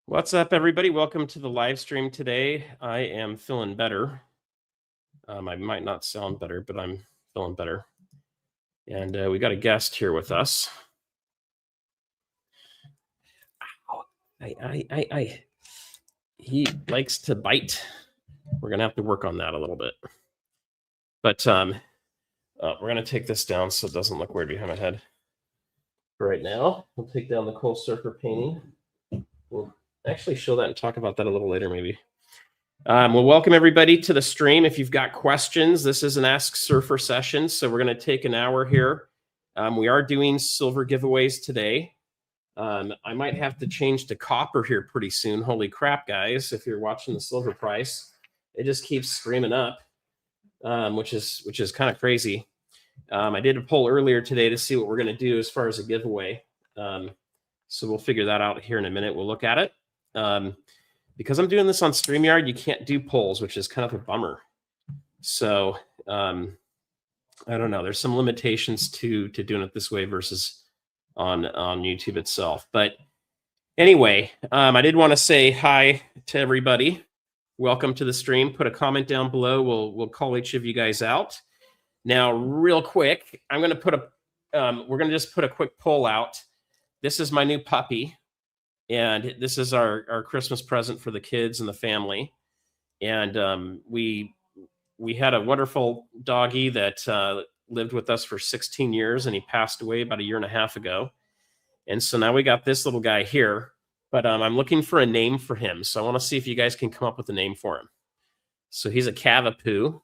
What's up, everybody? Welcome to the live stream today. I am feeling better. I might not sound better, but I'm feeling better. And we got a guest here with us. He likes to bite. We're going to have to work on that a little bit. But we're going to take this down so it doesn't look weird behind my head. For right now, we'll take down the coal surfer painting. We'll actually show that and talk about that a little later, maybe. Well, welcome everybody to the stream. If you've got questions, this is an Ask Surfer session, so we're going to take an hour here. We are doing silver giveaways today. I might have to change to copper here pretty soon. Holy crap, guys! If you're watching the silver price, it just keeps screaming up, which is kind of crazy. I did a poll earlier today to see what we're going to do as far as a giveaway. So we'll figure that out here in a minute. We'll look at it. Because I'm doing this on StreamYard, you can't do polls, which is kind of a bummer. So I don't know. There's some limitations to doing it this way versus on YouTube itself. But anyway, I did want to say hi to everybody. Welcome to the stream. Put a comment down below. We'll call each of you guys out. Now, real quick, I'm going to put we're going to just put a quick poll out. This is my new puppy. And this is our Christmas present for the kids and the family. And we had a wonderful doggy that lived with us for 16 years, and he passed away about 1.5 years ago. And so now we got this little guy here. But I'm looking for a name for him. So I want to see if you guys can come up with a name for him. So he's a Cavapoo,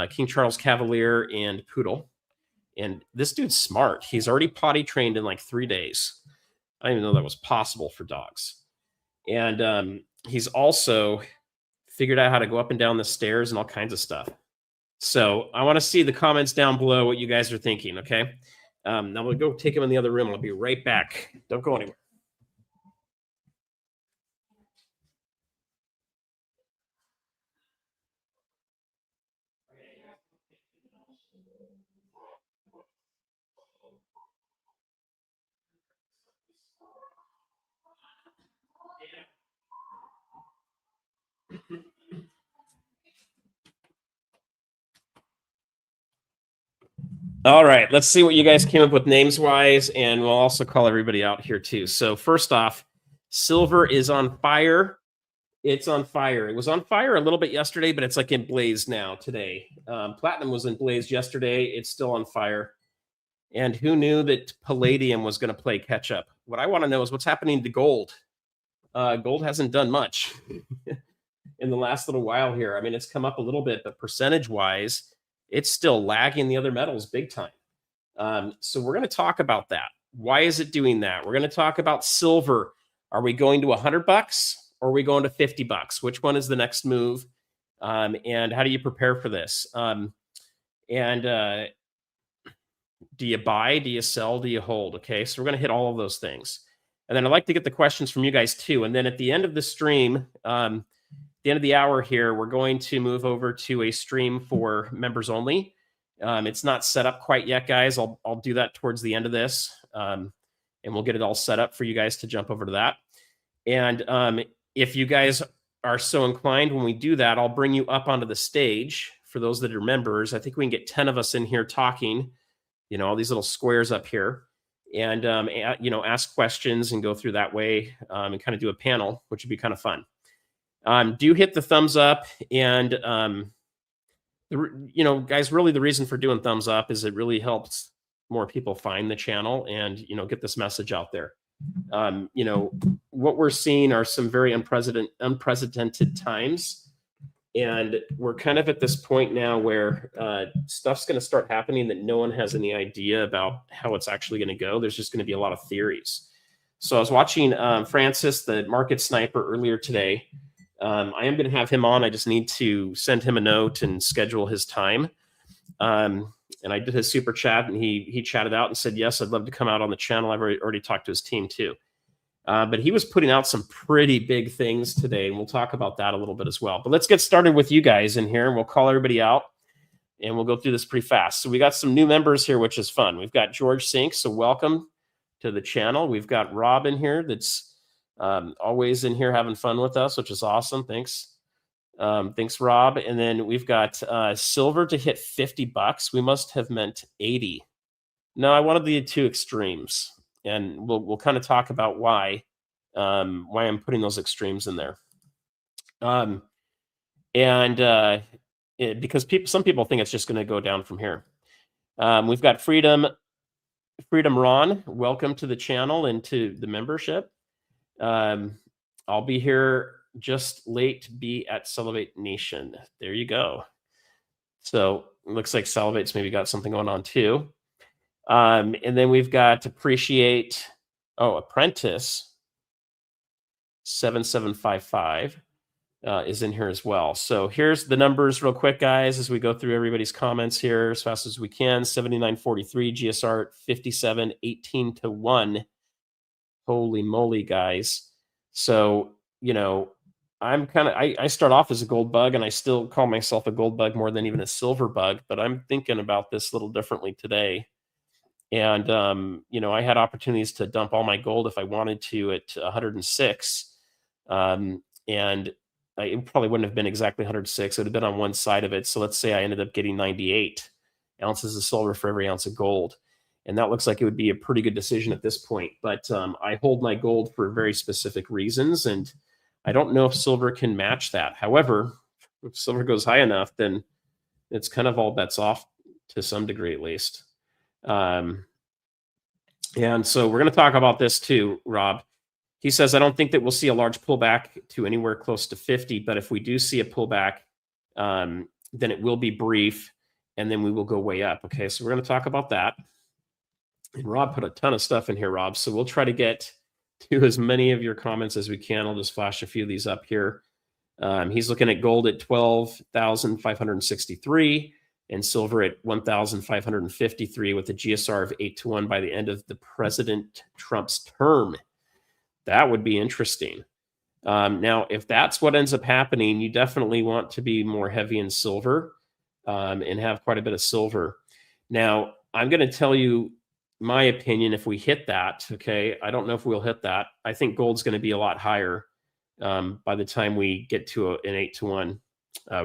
King Charles Cavalier and Poodle. And this dude's smart. He's already potty trained in like 3 days. I didn't even know that was possible for dogs. And he's also figured out how to go up and down the stairs and all kinds of stuff. So I want to see the comments down below what you guys are thinking, okay? Now we'll go take him in the other room. I'll be right back. Don't go anywhere. All right, let's see what you guys came up with names-wise, and we'll also call everybody out here too. So first off, silver is on fire. It's on fire. It was on fire a little bit yesterday, but it's like in blaze now today. Platinum was in blaze yesterday. It's still on fire. And who knew that palladium was going to play catch up? What I want to know is what's happening to gold. Gold hasn't done much in the last little while here. I mean, it's come up a little bit, but percentage-wise, it's still lagging the other metals big time. So we're going to talk about that. Why is it doing that? We're going to talk about silver. Are we going to $100 or are we going to $50? Which one is the next move? And how do you prepare for this? Do you buy? Do you sell? Do you hold? Okay, so we're going to hit all of those things. And then I'd like to get the questions from you guys too. And then at the end of the stream, the end of the hour here, we're going to move over to a stream for members only. It's not set up quite yet, guys. I'll do that towards the end of this, and we'll get it all set up for you guys to jump over to that. And if you guys are so inclined, when we do that, I'll bring you up onto the stage. For those that are members, I think we can get 10 of us in here talking, all these little squares up here, and ask questions and go through that way, and kind of do a panel, which would be kind of fun. Do hit the thumbs up, and guys, really the reason for doing thumbs up is it really helps more people find the channel and get this message out there. What we're seeing are some very unprecedented times, and we're kind of at this point now where stuff's going to start happening that no one has any idea about how it's actually going to go. There's just going to be a lot of theories. So I was watching Francis, the market sniper, earlier today. I am going to have him on. I just need to send him a note and schedule his time. And I did his super chat, and he chatted out and said, yes, I'd love to come out on the channel. I've already talked to his team too. But he was putting out some pretty big things today, and we'll talk about that a little bit as well. But let's get started with you guys in here, and we'll call everybody out, and we'll go through this pretty fast. So we got some new members here, which is fun. We've got George Sink, so welcome to the channel. We've got Rob in here that's Always in here having fun with us, which is awesome. Thanks. Thanks, Rob. And then we've got silver to hit $50. We must have meant 80. No, I wanted the two extremes, and we'll kind of talk about why I'm putting those extremes in there. Because some people think it's just going to go down from here. We've got Freedom Ron. Welcome to the channel and to the membership. I'll be here just late to be at Salivate Nation. There you go. So it looks like Salivate's maybe got something going on too. And then we've got Appreciate. Oh, Apprentice 7755 is in here as well. So here's the numbers real quick, guys, as we go through everybody's comments here as fast as we can. 79.43 GSR 57 18 to 1. Holy moly, guys. So, you know, I'm kind of, I start off as a gold bug, and I still call myself a gold bug more than even a silver bug, but I'm thinking about this a little differently today. And, you know, I had opportunities to dump all my gold if I wanted to at 106. And it probably wouldn't have been exactly 106. It would have been on one side of it. So let's say I ended up getting 98 ounces of silver for every ounce of gold. And that looks like it would be a pretty good decision at this point. But I hold my gold for very specific reasons, and I don't know if silver can match that. However, if silver goes high enough, then it's kind of all bets off to some degree, at least. And so we're going to talk about this too, Rob. He says, I don't think that we'll see a large pullback to anywhere close to 50, but if we do see a pullback, then it will be brief, and then we will go way up. Okay, so we're going to talk about that. And Rob put a ton of stuff in here, Rob. So we'll try to get to as many of your comments as we can. I'll just flash a few of these up here. He's looking at gold at 12,563 and silver at 1,553 with a GSR of 8 to 1 by the end of the President Trump's term. That would be interesting. Now, if that's what ends up happening, you definitely want to be more heavy in silver and have quite a bit of silver. Now, I'm going to tell you my opinion if we hit that. Okay, I don't know if we'll hit that. I think gold's going to be a lot higher by the time we get to an 8 to 1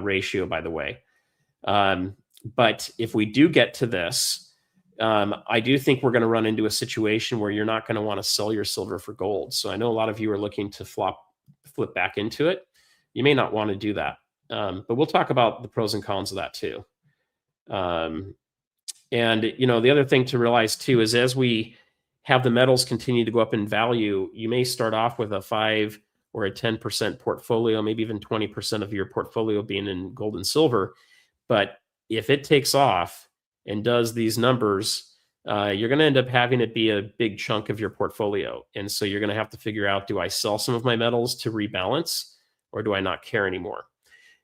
ratio, by the way. But if we do get to this, I do think we're going to run into a situation where you're not going to want to sell your silver for gold. So I know a lot of you are looking to flip back into it. You may not want to do that. But we'll talk about the pros and cons of that too. And, you know, the other thing to realize too is as we have the metals continue to go up in value, you may start off with a 5 or a 10% portfolio, maybe even 20% of your portfolio being in gold and silver. But if it takes off and does these numbers, you're going to end up having it be a big chunk of your portfolio. And so you're going to have to figure out, do I sell some of my metals to rebalance, or do I not care anymore?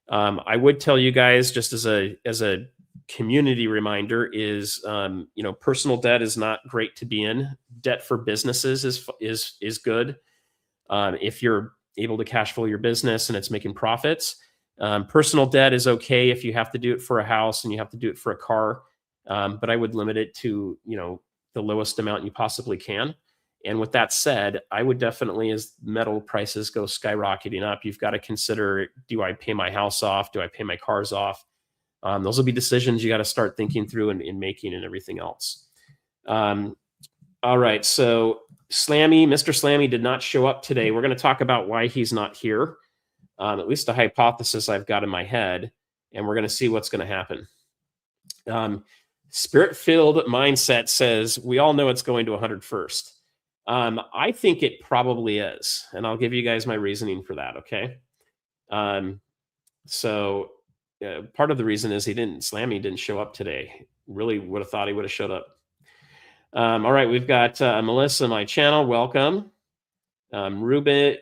I would tell you guys, just as a community reminder, is you know, personal debt is not great to be in. Debt for businesses is good if you're able to cash flow your business and it's making profits. Personal debt is okay if you have to do it for a house and you have to do it for a car, but I would limit it to, you know, the lowest amount you possibly can. And with that said, I would definitely, as metal prices go skyrocketing up, you've got to consider, do I pay my house off? Do I pay my cars off? Those will be decisions you got to start thinking through and making and everything else. All right, so Mr. Slammy did not show up today. We're going to talk about why he's not here, at least a hypothesis I've got in my head, and we're going to see what's going to happen. Spirit-filled mindset says, we all know it's going to 100 first. I think it probably is, and I'll give you guys my reasoning for that, okay? Part of the reason is Slammy didn't show up today. Really would have thought he would have showed up. All right, we've got Melissa, my channel. Welcome. Ruba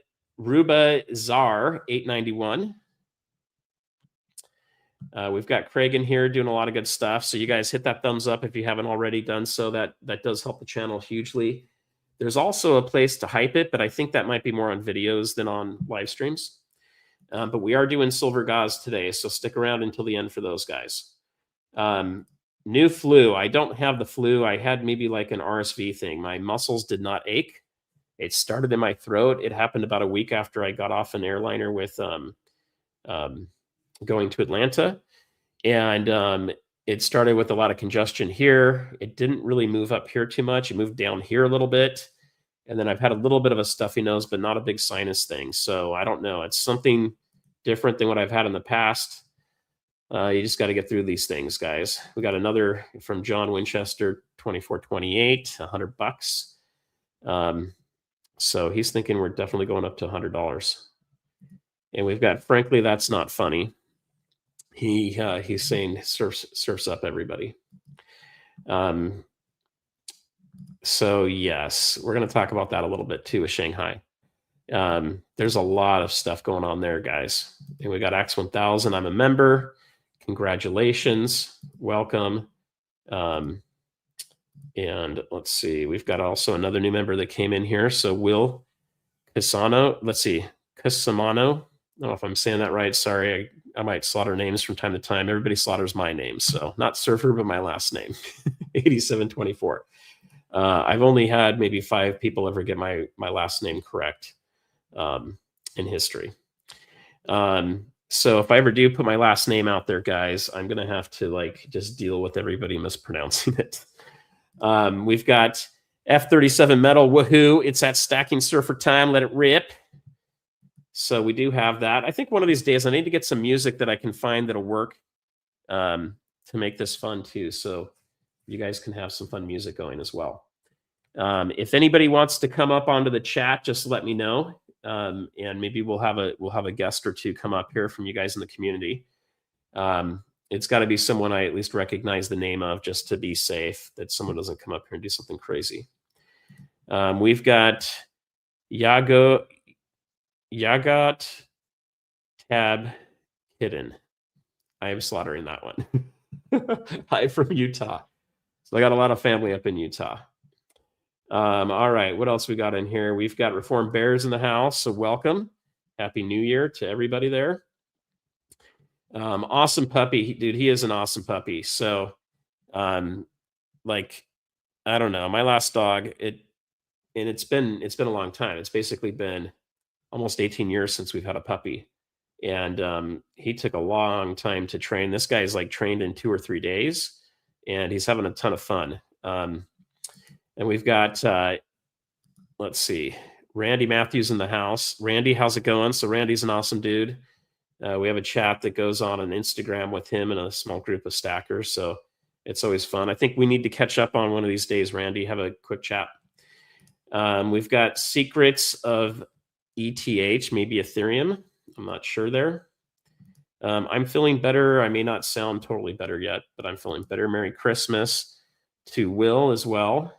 Czar 891. We've got Craig in here doing a lot of good stuff. So you guys hit that thumbs up if you haven't already done so. That does help the channel hugely. There's also a place to hype it, but I think that might be more on videos than on live streams. But we are doing silver gauze today, so stick around until the end for those guys. New flu. I don't have the flu. I had maybe like an RSV thing. My muscles did not ache, It started in my throat. It happened about a week after I got off an airliner with going to Atlanta, and it started with a lot of congestion here. It didn't really move up here too much. It moved down here a little bit. And then I've had a little bit of a stuffy nose, but not a big sinus thing. So I don't know. It's something different than what I've had in the past. You just got to get through these things, guys. We got another from John Winchester, 2428, $100. So he's thinking we're definitely going up to $100. And we've got, frankly, that's not funny. He's saying surfs up everybody. So yes, we're going to talk about that a little bit too with Shanghai. There's a lot of stuff going on there, guys. And we got X 1000. I'm a member. Congratulations. Welcome. And let's see, we've got also another new member that came in here. So Will Casano, let's see, Casamano. I don't know if I'm saying that right. Sorry, I might slaughter names from time to time. Everybody slaughters my name. So not Surfer, but my last name, 8724. I've only had maybe 5 people ever get my last name correct in history. So if I ever do put my last name out there, guys, I'm going to have to like just deal with everybody mispronouncing it. We've got F37 metal. Woohoo. It's that stacking surfer time. Let it rip. So we do have that. I think one of these days I need to get some music that I can find that'll work to make this fun too. So you guys can have some fun music going as well. If anybody wants to come up onto the chat, just let me know. And maybe we'll have a guest or two come up here from you guys in the community. It's got to be someone I at least recognize the name of, just to be safe that someone doesn't come up here and do something crazy. We've got Yagot Tab Hidden. I am slaughtering that one. Hi from Utah. So I got a lot of family up in Utah. All right, what else we got in here? We've got Reformed Bears in the house, so welcome. Happy New Year to everybody there. Awesome puppy, dude. He is an awesome puppy. So, like, I don't know, my last dog. It's been a long time. It's basically been almost 18 years since we've had a puppy, and he took a long time to train. This guy's like trained in 2 or 3 days, and he's having a ton of fun. And we've got, let's see, Randy Matthews in the house. Randy, how's it going? So Randy's an awesome dude. We have a chat that goes on Instagram with him and a small group of stackers. So it's always fun. I think we need to catch up on one of these days, Randy. Have a quick chat. We've got Secrets of ETH, maybe Ethereum. I'm not sure there. I'm feeling better. I may not sound totally better yet, but I'm feeling better. Merry Christmas to Will as well.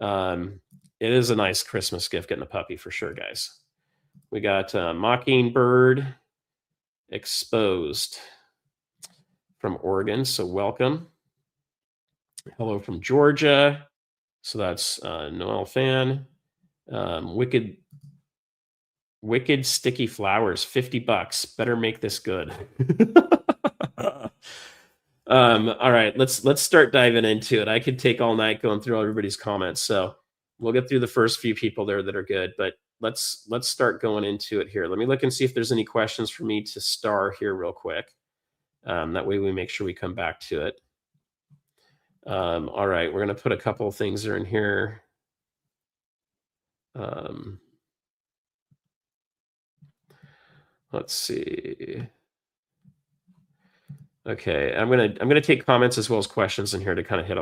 It is a nice Christmas gift getting a puppy for sure, guys. We got Mockingbird Exposed from Oregon, so welcome. Hello from Georgia. So that's Noel Fan. Wicked Sticky Flowers, $50. Better make this good. All right, let's start diving into it. I could take all night going through everybody's comments, so we'll get through the first few people there that are good, but let's start going into it here. Let me look and see if there's any questions for me to star here real quick. That way we make sure we come back to it. All right, we're going to put a couple of things in here. Let's see. Okay, I'm gonna take comments as well as questions in here to kind of hit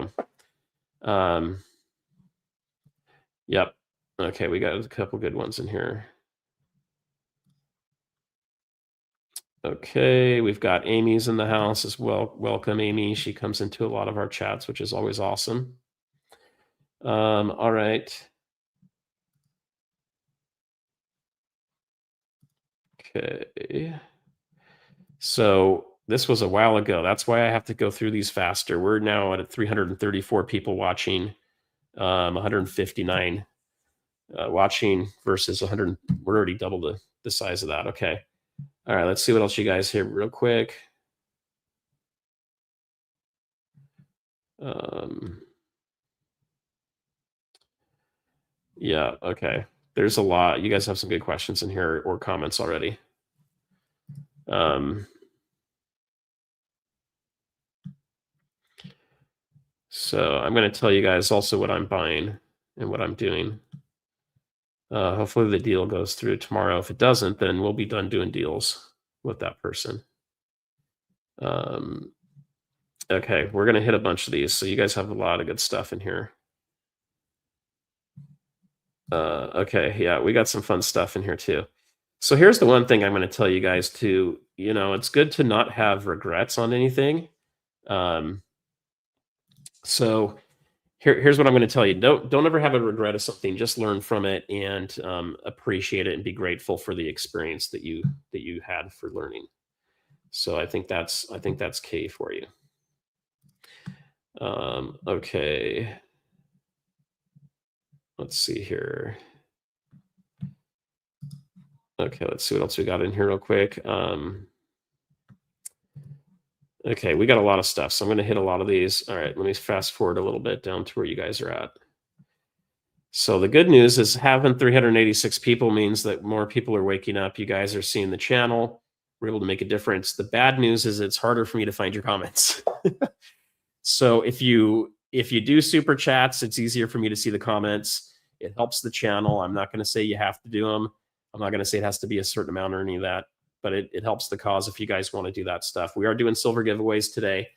them. Yep. Okay, we got a couple good ones in here. Okay, we've got Amy's in the house as well. Welcome, Amy. She comes into a lot of our chats, which is always awesome. All right. Okay. So this was a while ago. That's why I have to go through these faster. We're now at 334 people watching, 159 watching versus 100. We're already double the size of that. Okay. All right, let's see what else you guys hear real quick. Yeah, okay. There's a lot. You guys have some good questions in here or comments already. So I'm going to tell you guys also what I'm buying and what I'm doing. Hopefully the deal goes through tomorrow. If it doesn't, then we'll be done doing deals with that person. Okay, we're going to hit a bunch of these. So you guys have a lot of good stuff in here. Okay, yeah, we got some fun stuff in here too. So here's the one thing I'm going to tell you guys too. You know, it's good to not have regrets on anything. So here's what I'm going to tell you. Don't ever have a regret of something. Just learn from it and appreciate it and be grateful for the experience that you had for learning. So I think that's key for you. Okay. Let's see here. Okay, let's see what else we got in here real quick. Okay, we got a lot of stuff, so I'm going to hit a lot of these. All right, let me fast forward a little bit down to where you guys are at. So the good news is having 386 people means that more people are waking up. You guys are seeing the channel. We're able to make a difference. The bad news is it's harder for me to find your comments. So if you do super chats, it's easier for me to see the comments. It helps the channel. I'm not going to say you have to do them. I'm not going to say it has to be a certain amount or any of that, but it helps the cause if you guys want to do that stuff. We are doing silver giveaways today.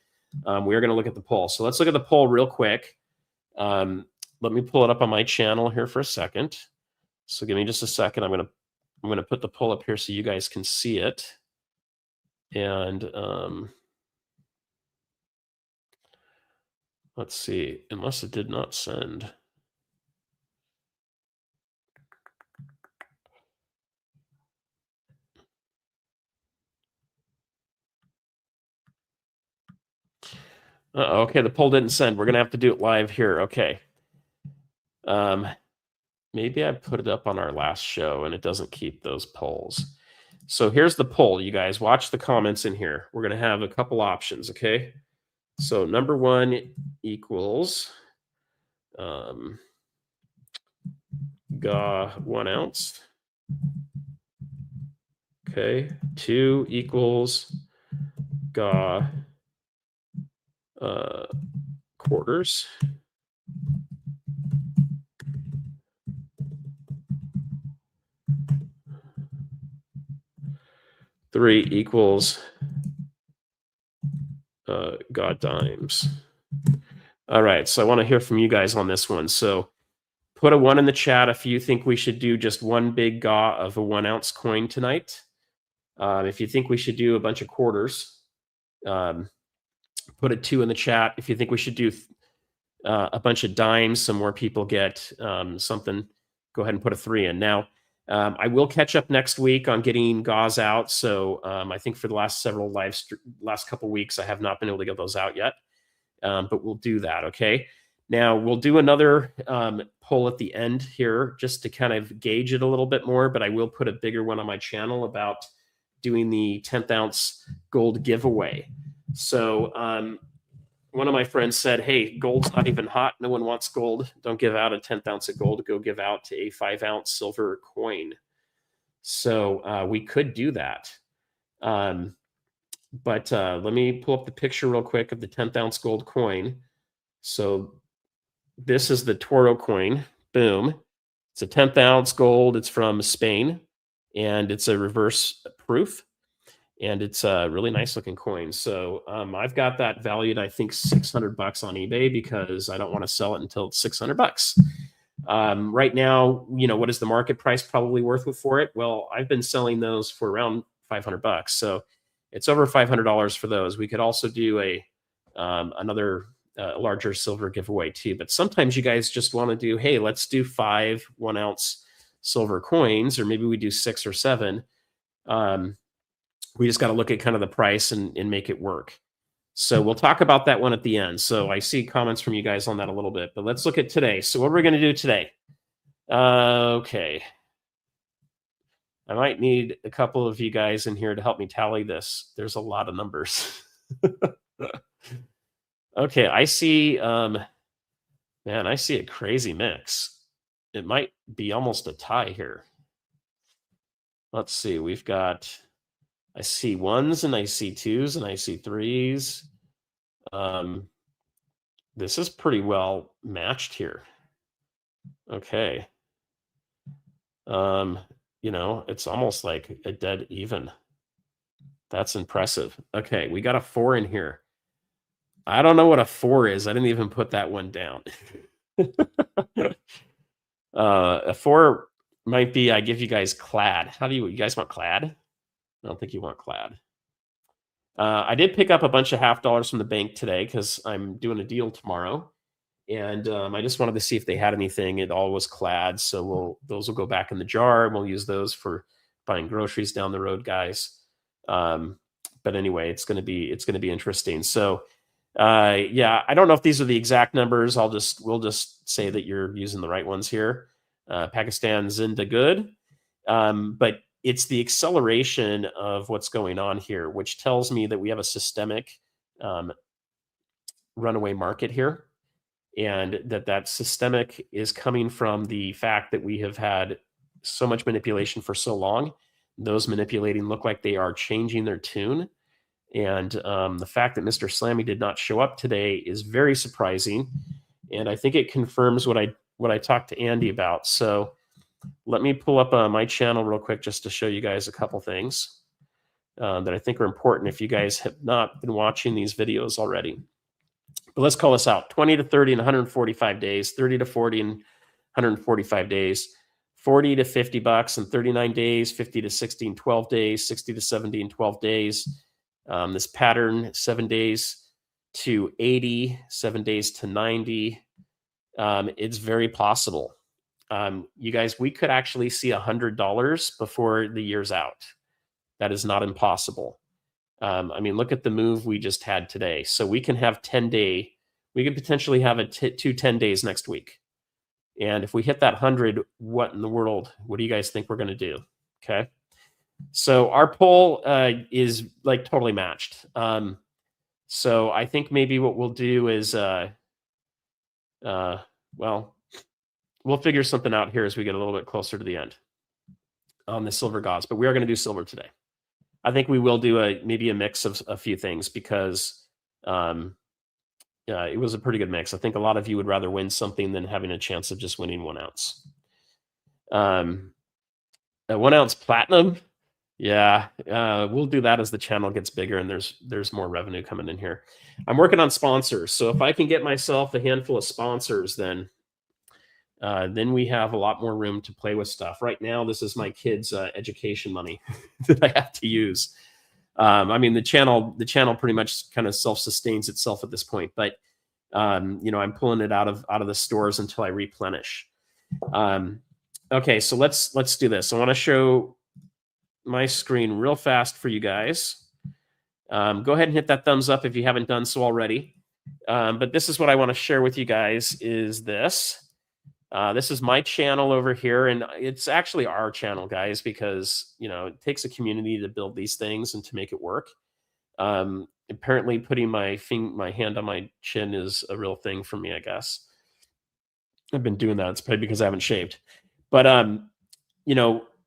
We are going to look at the poll. So let's look at the poll real quick. Let me pull it up on my channel here for a second. So give me just a second. I'm going to put the poll up here so you guys can see it. And let's see, unless it did not send. Okay, the poll didn't send. We're going to have to do it live here. Okay. Maybe I put it up on our last show and it doesn't keep those polls. So here's the poll, you guys. Watch the comments in here. We're going to have a couple options, okay? So number 1 equals GA 1 ounce. Okay. 2 equals GA quarters. 3 equals GA dimes. All right, so I want to hear from you guys on this one. So put a 1 in the chat if you think we should do just one big GA of a 1 ounce coin tonight. If you think we should do a bunch of quarters, put a 2 in the chat. If you think we should do a bunch of dimes so more people get something, go ahead and put a 3 in. Now, I will catch up next week on getting GAs out. So I think for the last couple weeks, I have not been able to get those out yet. But we'll do that, okay? Now, we'll do another poll at the end here just to kind of gauge it a little bit more, but I will put a bigger one on my channel about doing the 10th ounce gold giveaway. So one of my friends said, hey, gold's not even hot. No one wants gold. Don't give out a 10th ounce of gold. Go give out a 5 ounce silver coin. So we could do that. But let me pull up the picture real quick of the 10th ounce gold coin. So this is the Toro coin. Boom. It's a 10th ounce gold. It's from Spain, and it's a reverse proof. And it's a really nice looking coin. So I've got that valued, I think, $600 on eBay because I don't want to sell it until it's $600. Right now, you know, what is the market price probably worth for it? Well, I've been selling those for around $500. So it's over $500 for those. We could also do another larger silver giveaway too. But sometimes you guys just want to do, hey, let's do 5 1 ounce silver coins, or maybe we do 6 or 7. We just got to look at kind of the price and make it work. So we'll talk about that one at the end. So I see comments from you guys on that a little bit, but let's look at today. So what we're going to do today. Okay. I might need a couple of you guys in here to help me tally this. There's a lot of numbers. Okay, I see, man, I see a crazy mix. it might be almost a tie here. Let's see. We've got, I see ones and I see twos and I see threes. This is pretty well matched here. Okay. It's almost like a dead even. That's impressive. Okay, we got a 4 in here. I don't know what a 4 is. I didn't even put that one down. A 4 might be, I give you guys clad. How do you guys want clad? I don't think you want clad. I did pick up a bunch of $50 from the bank today because I'm doing a deal tomorrow. And I just wanted to see if they had anything. It all was clad. So those will go back in the jar. And we'll use those for buying groceries down the road, guys. But anyway, it's going to be interesting. So yeah, I don't know if these are the exact numbers. We'll just say that you're using the right ones here. Pakistan Zinda good. But it's the acceleration of what's going on here, which tells me that we have a systemic runaway market here. And that systemic is coming from the fact that we have had so much manipulation for so long. Those manipulating look like they are changing their tune. And the fact that Mr. Slammy did not show up today is very surprising. And I think it confirms what I talked to Andy about. So let me pull up my channel real quick just to show you guys a couple things that I think are important if you guys have not been watching these videos already. But let's call this out. 20 to 30 in 145 days, 30 to 40 in 145 days, 40 to 50 bucks in 39 days, 50 to 60 in 12 days, 60 to 70 in 12 days. This pattern, 7 days to 80, 7 days to 90. It's very possible. You guys, we could actually see $100 before the year's out. That is not impossible. I mean, look at the move we just had today. So we can have 10-day, we could potentially have two 10 days next week. And if we hit that 100, what in the world, what do you guys think we're going to do? Okay. So our poll is like totally matched. So I think maybe what we'll do is, well, we'll figure something out here as we get a little bit closer to the end on the silver gauze, but we are going to do silver today. I think we will do maybe a mix of a few things because it was a pretty good mix. I think a lot of you would rather win something than having a chance of just winning 1 ounce. 1 ounce platinum. Yeah, we'll do that as the channel gets bigger and there's more revenue coming in here. I'm working on sponsors. So if I can get myself a handful of sponsors, then we have a lot more room to play with stuff. Right now, this is my kids' education money that I have to use. I mean, the channel pretty much kind of self-sustains itself at this point, but I'm pulling it out of the stores until I replenish. Okay, so let's do this. I want to show my screen real fast for you guys. Go ahead and hit that thumbs up if you haven't done so already. But this is what I want to share with you guys is this. This is my channel over here, and it's actually our channel, guys, because it takes a community to build these things and to make it work. Apparently, putting my hand on my chin is a real thing for me, I guess. I've been doing that. It's probably because I haven't shaved. But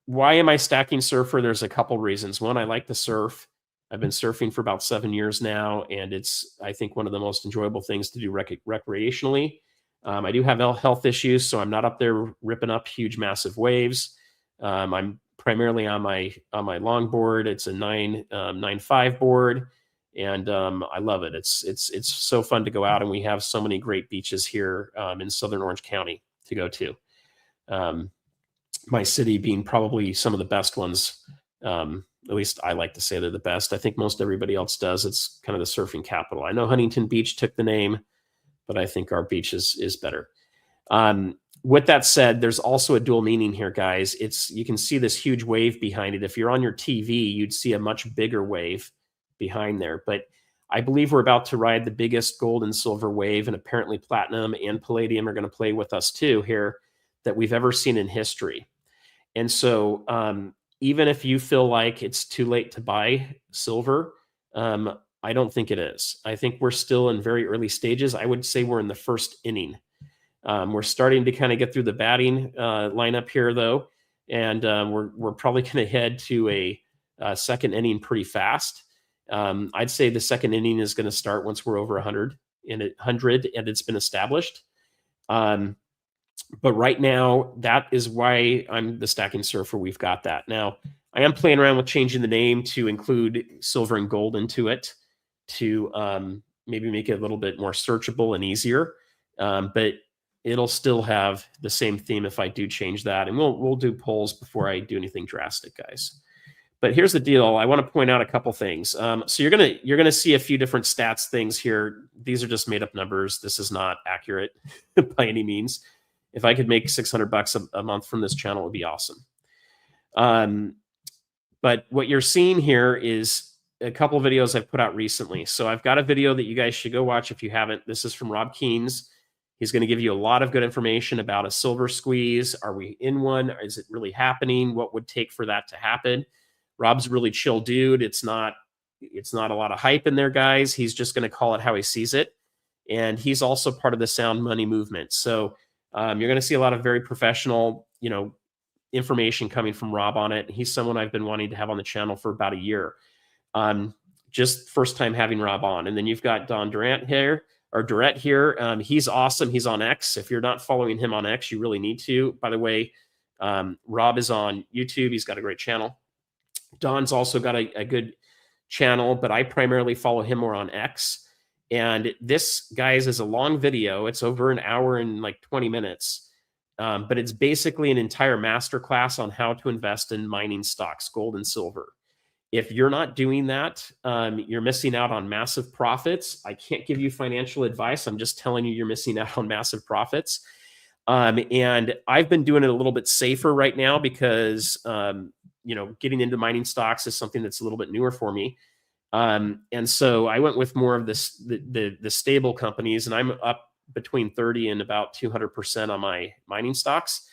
why am I stacking surfer? There's a couple reasons. One, I like to surf. I've been surfing for about 7 years now, and it's, I think, one of the most enjoyable things to do recreationally. I do have health issues, so I'm not up there ripping up huge, massive waves. I'm primarily on my longboard. It's a 9.5 board, and I love it. It's so fun to go out, and we have so many great beaches here in Southern Orange County to go to. My city being probably some of the best ones. At least I like to say they're the best. I think most everybody else does. It's kind of the surfing capital. I know Huntington Beach took the name, but I think our beach is better. With that said, there's also a dual meaning here, guys. You can see this huge wave behind it. If you're on your TV, you'd see a much bigger wave behind there. But I believe we're about to ride the biggest gold and silver wave, and apparently platinum and palladium are going to play with us too here that we've ever seen in history. And so even if you feel like it's too late to buy silver, I don't think it is. I think we're still in very early stages. I would say we're in the first inning. We're starting to kind of get through the batting lineup here, though, and we're probably going to head to a second inning pretty fast. I'd say the second inning is going to start once we're over 100 and it's been established. But right now, that is why I'm the stacking surfer. We've got that. Now, I am playing around with changing the name to include silver and gold into it to maybe make it a little bit more searchable and easier. But it'll still have the same theme if I do change that. And we'll do polls before I do anything drastic, guys. But here's the deal. I want to point out a couple things. So you're gonna see a few different stats things here. These are just made up numbers. This is not accurate by any means. If I could make $600 a month from this channel, it would be awesome. But what you're seeing here is a couple of videos I've put out recently. So I've got a video that you guys should go watch if you haven't. This is from Rob Keynes. He's going to give you a lot of good information about a silver squeeze. Are we in one? Is it really happening? What would take for that to happen? Rob's a really chill dude. It's not a lot of hype in there, guys. He's just going to call it how he sees it. And he's also part of the sound money movement. So you're going to see a lot of very professional, information coming from Rob on it. He's someone I've been wanting to have on the channel for about a year. Just first time having Rob on. And then you've got Don Durant here. He's awesome. He's on X. If you're not following him on X, you really need to. By the way, Rob is on YouTube. He's got a great channel. Don's also got a good channel, but I primarily follow him more on X. And this, guys, is a long video. It's over an hour and like 20 minutes. But it's basically an entire masterclass on how to invest in mining stocks, gold and silver. If you're not doing that, you're missing out on massive profits. I can't give you financial advice. I'm just telling you you're missing out on massive profits. And I've been doing it a little bit safer right now because, getting into mining stocks is something that's a little bit newer for me. And so I went with more of the stable companies, and I'm up between 30 and about 200% on my mining stocks.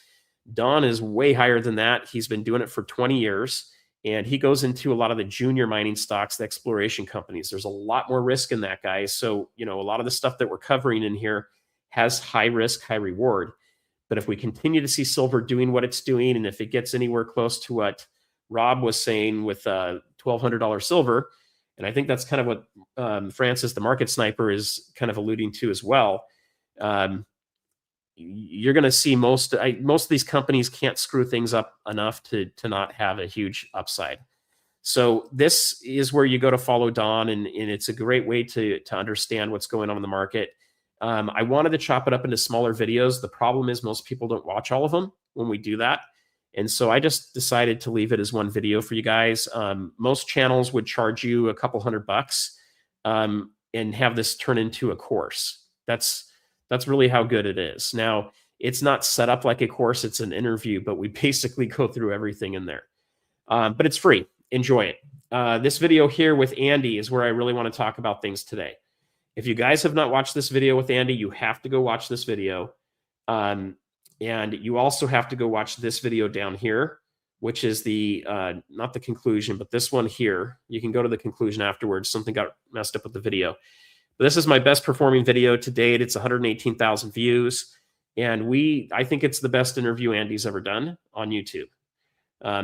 Don is way higher than that. He's been doing it for 20 years. And he goes into a lot of the junior mining stocks, the exploration companies. There's a lot more risk in that, guys. So, a lot of the stuff that we're covering in here has high risk, high reward. But if we continue to see silver doing what it's doing, and if it gets anywhere close to what Rob was saying with $1,200 silver, and I think that's kind of what Francis, the market sniper, is kind of alluding to as well. You're going to see most of these companies can't screw things up enough to not have a huge upside. So this is where you go to follow Don, and it's a great way to understand what's going on in the market. I wanted to chop it up into smaller videos. The problem is most people don't watch all of them when we do that. And so I just decided to leave it as one video for you guys. Most channels would charge you a couple $100 and have this turn into a course. That's really how good it is. Now, it's not set up like a course. It's an interview, but we basically go through everything in there. But it's free. Enjoy it. This video here with Andy is where I really want to talk about things today. If you guys have not watched this video with Andy, you have to go watch this video. And you also have to go watch this video down here, which is the, not the conclusion, but this one here. You can go to the conclusion afterwards. Something got messed up with the video. But this is my best performing video to date. It's 118,000 views. And I think it's the best interview Andy's ever done on YouTube.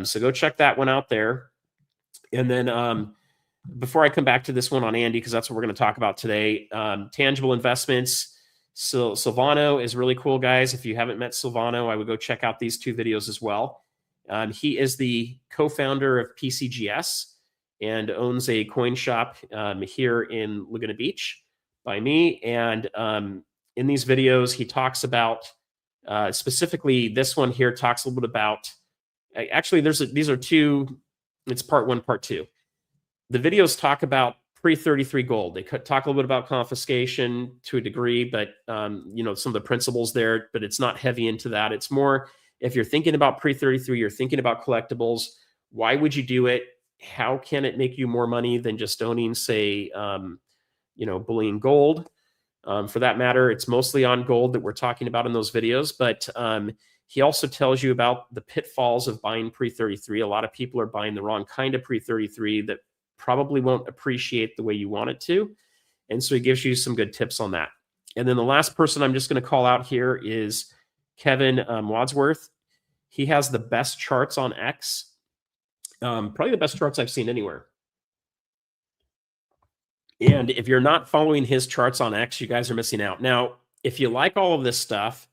So go check that one out there. And then before I come back to this one on Andy, because that's what we're going to talk about today, tangible investments. So Silvano is really cool, guys. If you haven't met Silvano, I would go check out these two videos as well. He is the co-founder of PCGS and owns a coin shop here in Laguna Beach by me. And in these videos, he talks about, specifically this one here talks a little bit about, actually these are two, it's part one, part two. The videos talk about pre-33 gold. They talk a little bit about confiscation to a degree, but some of the principles there, but it's not heavy into that. It's more, if you're thinking about pre-33, you're thinking about collectibles, why would you do it? How can it make you more money than just owning, say, bullion gold? For that matter, it's mostly on gold that we're talking about in those videos, but he also tells you about the pitfalls of buying pre-33. A lot of people are buying the wrong kind of pre-33 that probably won't appreciate the way you want it to. And so he gives you some good tips on that. And then the last person I'm just going to call out here is Kevin Wadsworth. He has the best charts on X, probably the best charts I've seen anywhere. And if you're not following his charts on X, you guys are missing out. Now, if you like all of this stuff,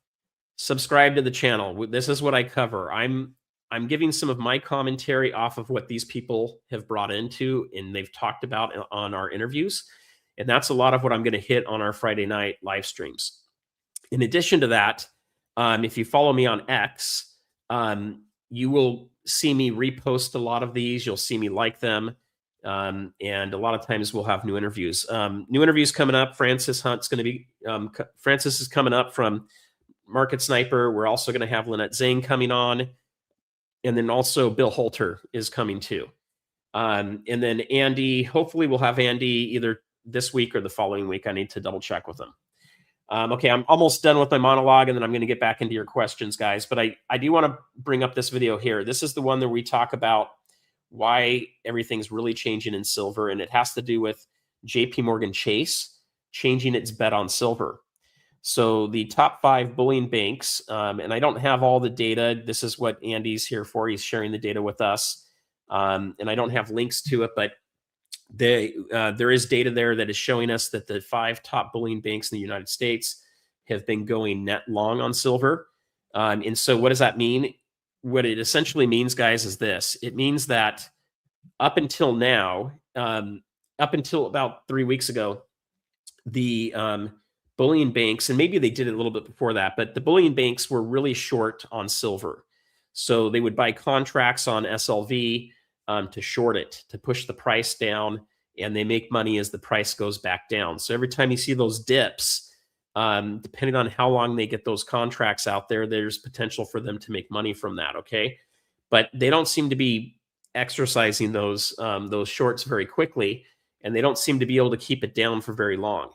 subscribe to the channel. This is what I cover. I'm giving some of my commentary off of what these people have brought into and they've talked about on our interviews. And that's a lot of what I'm going to hit on our Friday night live streams. In addition to that, if you follow me on X, you will see me repost a lot of these. You'll see me like them. And a lot of times we'll have new interviews. New interviews coming up. Francis Hunt's going to be, Francis is coming up from Market Sniper. We're also going to have Lynette Zane coming on. And then also Bill Holter is coming too. And then Andy, hopefully we'll have Andy either this week or the following week. I need to double check with him. Okay, I'm almost done with my monologue, and then I'm going to get back into your questions, guys. But I do want to bring up this video here. This is the one that we talk about why everything's really changing in silver, and it has to do with JP Morgan Chase changing its bet on silver. So the top 5 bullion banks, and I don't have all the data. This is what Andy's here for. He's sharing the data with us, and I don't have links to it, but there is data there that is showing us that the 5 top bullion banks in the United States have been going net long on silver. And so what does that mean? What it essentially means, guys, is this. It means that up until now, up until about 3 weeks ago, the bullion banks, and maybe they did it a little bit before that, but the bullion banks were really short on silver. So they would buy contracts on SLV to short it, to push the price down, and they make money as the price goes back down. So every time you see those dips, depending on how long they get those contracts out there, there's potential for them to make money from that, okay? But they don't seem to be exercising those shorts very quickly, and they don't seem to be able to keep it down for very long.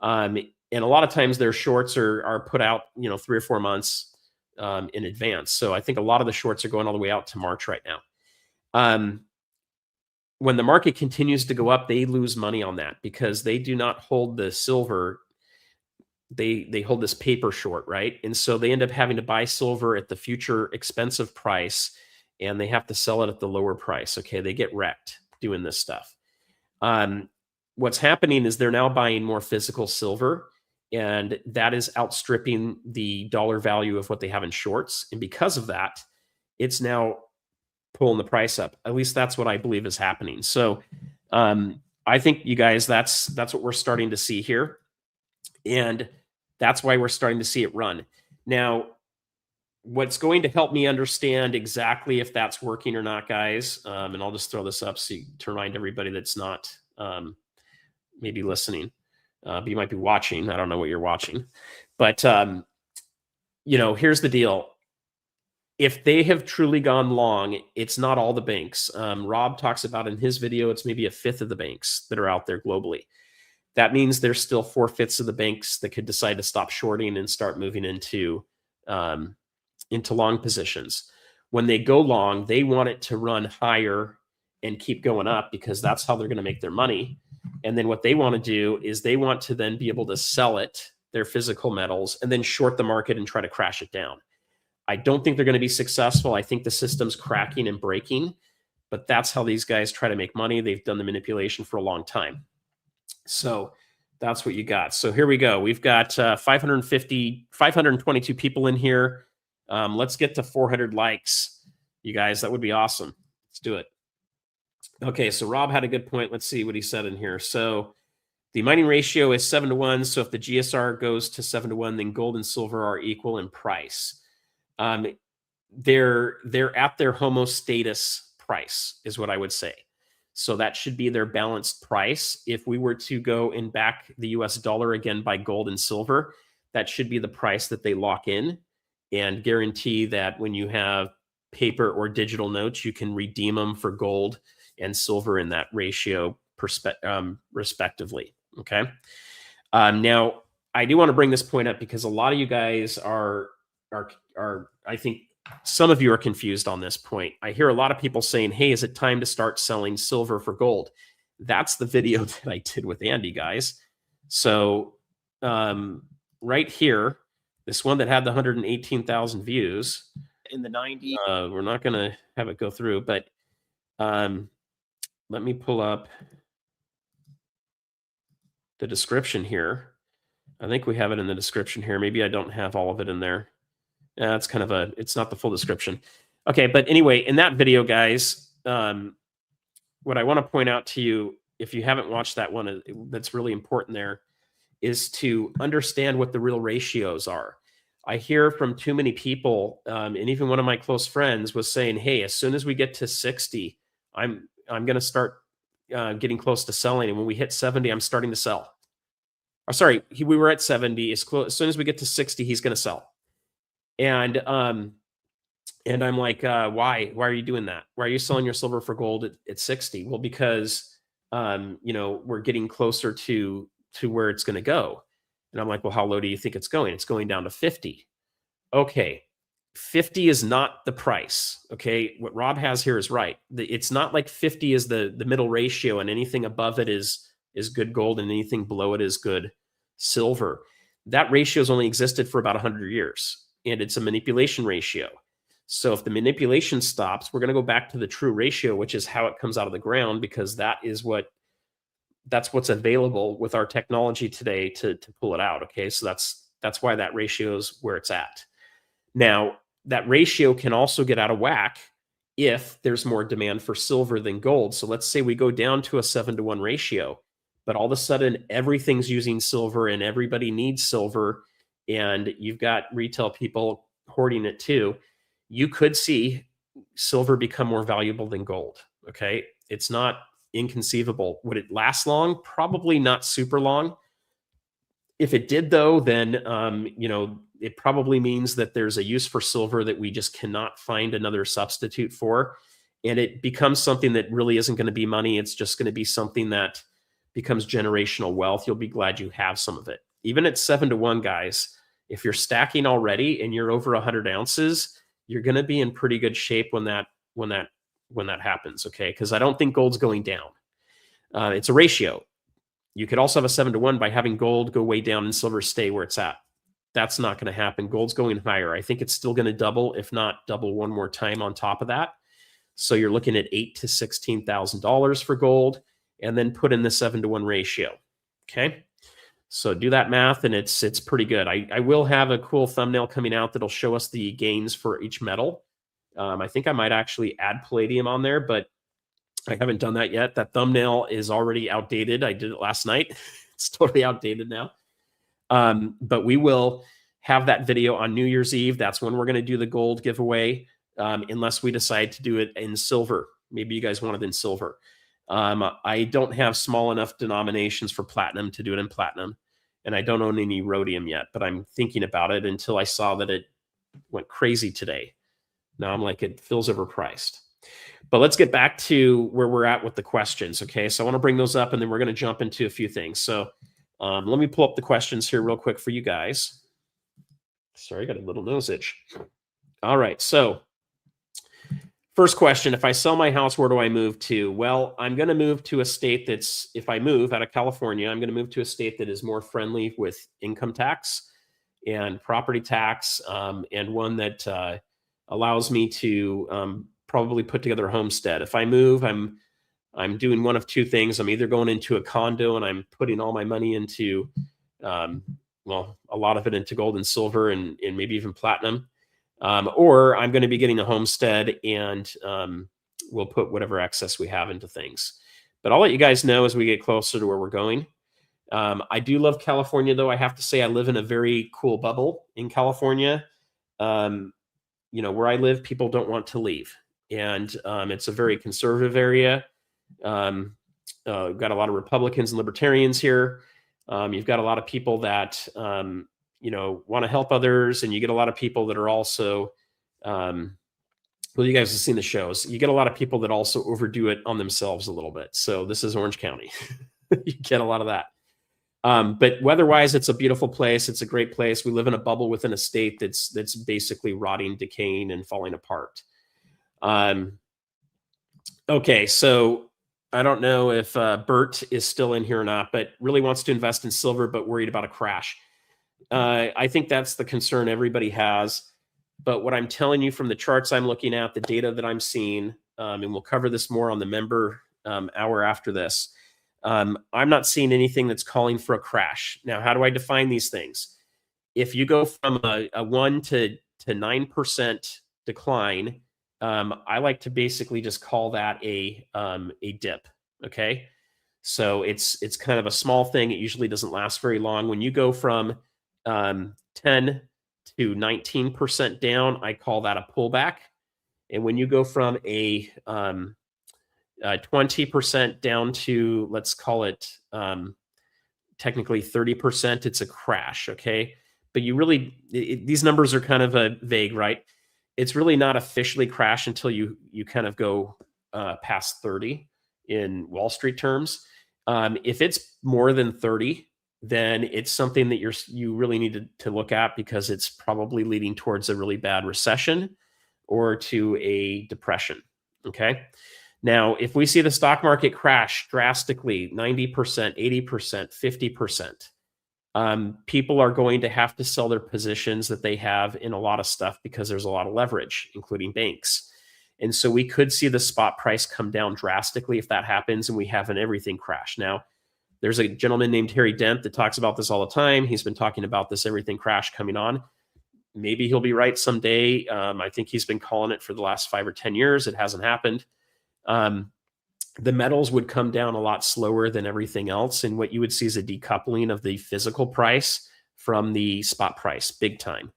And a lot of times their shorts are put out, 3 or 4 months in advance. So I think a lot of the shorts are going all the way out to March right now. When the market continues to go up, they lose money on that because they do not hold the silver. They hold this paper short, right? And so they end up having to buy silver at the future expensive price, and they have to sell it at the lower price. Okay, they get wrecked doing this stuff. What's happening is they're now buying more physical silver, and that is outstripping the dollar value of what they have in shorts. And because of that, it's now pulling the price up. At least that's what I believe is happening. So I think, you guys, that's what we're starting to see here. And that's why we're starting to see it run. Now, what's going to help me understand exactly if that's working or not, guys, and I'll just throw this up so to remind everybody that's not maybe listening. But you might be watching. I don't know what you're watching. But, here's the deal. If they have truly gone long, it's not all the banks. Rob talks about in his video, it's maybe 1/5 of the banks that are out there globally. That means there's still 4/5 of the banks that could decide to stop shorting and start moving into long positions. When they go long, they want it to run higher and keep going up because that's how they're going to make their money. And then what they want to do is they want to then be able to sell it, their physical metals, and then short the market and try to crash it down. I don't think they're going to be successful. I think the system's cracking and breaking, but that's how these guys try to make money. They've done the manipulation for a long time. So that's what you got. So here we go. We've got 522 people in here. Let's get to 400 likes. You guys, that would be awesome. Let's do it. Okay, so Rob had a good point. Let's see what he said in here. So the mining ratio is 7-to-1. So if the GSR goes to 7-to-1, then gold and silver are equal in price. They're at their homostatus price is what I would say. So that should be their balanced price. If we were to go and back the US dollar again by gold and silver, that should be the price that they lock in and guarantee that when you have paper or digital notes, you can redeem them for gold and silver in that ratio respectively. Okay. Now I do want to bring this point up because a lot of you guys are I think some of you are confused on this point. I hear a lot of people saying, hey, is it time to start selling silver for gold? That's the video that I did with Andy, guys. So right here, this one that had the 118,000 views in the 90s. We're not going to have it go through, but let me pull up the description here. I think we have it in the description here. Maybe I don't have all of it in there. It's kind of it's not the full description. Okay, but anyway, in that video, guys, what I want to point out to you, if you haven't watched that one, that's really important there, is to understand what the real ratios are. I hear from too many people, and even one of my close friends was saying, hey, as soon as we get to 60, I'm going to start getting close to selling. And when we hit 70, I'm starting to sell. Or sorry, we were at 70. As soon as we get to 60, he's going to sell. And I'm like, why? Why are you doing that? Why are you selling your silver for gold at 60? Well, because we're getting closer to where it's going to go. And I'm like, well, how low do you think it's going? It's going down to 50. Okay, 50 is not the price. Okay, what Rob has here is right. It's not like 50 is the middle ratio, and anything above it is good gold, and anything below it is good silver. That ratio has only existed for about 100 years, and it's a manipulation ratio. So if the manipulation stops, we're going to go back to the true ratio, which is how it comes out of the ground, because that's what's available with our technology today to pull it out. Okay, so that's why that ratio is where it's at. Now, that ratio can also get out of whack if there's more demand for silver than gold. So let's say we go down to a 7-to-1 ratio, but all of a sudden everything's using silver and everybody needs silver, and you've got retail people hoarding it too. You could see silver become more valuable than gold. Okay, it's not inconceivable. Would it last long? Probably not super long. If it did, though, then it probably means that there's a use for silver that we just cannot find another substitute for, and it becomes something that really isn't going to be money. It's just going to be something that becomes generational wealth. You'll be glad you have some of it. Even at 7-to-1, guys, if you're stacking already and you're over 100 ounces, you're going to be in pretty good shape when that happens. Okay, because I don't think gold's going down. It's a ratio. You could also have a 7-to-1 by having gold go way down and silver stay where it's at. That's not going to happen. Gold's going higher. I think it's still going to double, if not double one more time on top of that. So you're looking at $8,000 to $16,000 for gold, and then put in the 7-to-1 ratio. Okay, so do that math, and it's pretty good. I will have a cool thumbnail coming out that'll show us the gains for each metal. I think I might actually add palladium on there, but I haven't done that yet. That thumbnail is already outdated. I did it last night. It's totally outdated now. But we will have that video on New Year's Eve. That's when we're going to do the gold giveaway, unless we decide to do it in silver. Maybe you guys want it in silver. I don't have small enough denominations for platinum to do it in platinum, and I don't own any rhodium yet, but I'm thinking about it until I saw that it went crazy today. Now I'm like, it feels overpriced. But let's get back to where we're at with the questions. Okay, so I want to bring those up, and then we're going to jump into a few things. So let me pull up the questions here real quick for you guys. Sorry, I got a little nose itch. All right, so first question, if I sell my house, where do I move to? Well, I'm going to move to a state that's, if I move out of California, I'm going to move to a state that is more friendly with income tax and property tax, and one that allows me to probably put together a homestead. If I move, I'm doing one of two things. I'm either going into a condo and I'm putting all my money into, a lot of it into gold and silver and maybe even platinum, or I'm going to be getting a homestead, and we'll put whatever excess we have into things. But I'll let you guys know as we get closer to where we're going. I do love California, though. I have to say I live in a very cool bubble in California. Where I live, people don't want to leave. And it's a very conservative area. Got a lot of Republicans and libertarians here. You've got a lot of people that, want to help others. And you get a lot of people that are also, you guys have seen the shows. You get a lot of people that also overdo it on themselves a little bit. So this is Orange County. You get a lot of that. But weather-wise, it's a beautiful place. It's a great place. We live in a bubble within a state that's basically rotting, decaying, and falling apart. Okay, so I don't know if Bert is still in here or not, but really wants to invest in silver, but worried about a crash. I think that's the concern everybody has. But what I'm telling you from the charts I'm looking at, the data that I'm seeing, and we'll cover this more on the member hour after this, I'm not seeing anything that's calling for a crash. Now, how do I define these things? If you go from a 1 to 9% decline, I like to basically just call that a dip. Okay, so it's kind of a small thing. It usually doesn't last very long. When you go from 10 to 19% down, I call that a pullback. And when you go from a 20% down to, let's call it technically 30%, it's a crash. Okay, but you really these numbers are kind of vague, right? It's really not officially crash until you kind of go past 30 in Wall Street terms. If it's more than 30, then it's something that you really need to look at, because it's probably leading towards a really bad recession or to a depression. Okay. Now, if we see the stock market crash drastically, 90%, 80%, 50%, people are going to have to sell their positions that they have in a lot of stuff, because there's a lot of leverage, including banks. And so we could see the spot price come down drastically if that happens and we have an everything crash. Now, there's a gentleman named Harry Dent that talks about this all the time. He's been talking about this everything crash coming on. Maybe he'll be right someday. I think he's been calling it for the last 5 or 10 years. It hasn't happened. The metals would come down a lot slower than everything else. And what you would see is a decoupling of the physical price from the spot price, big time.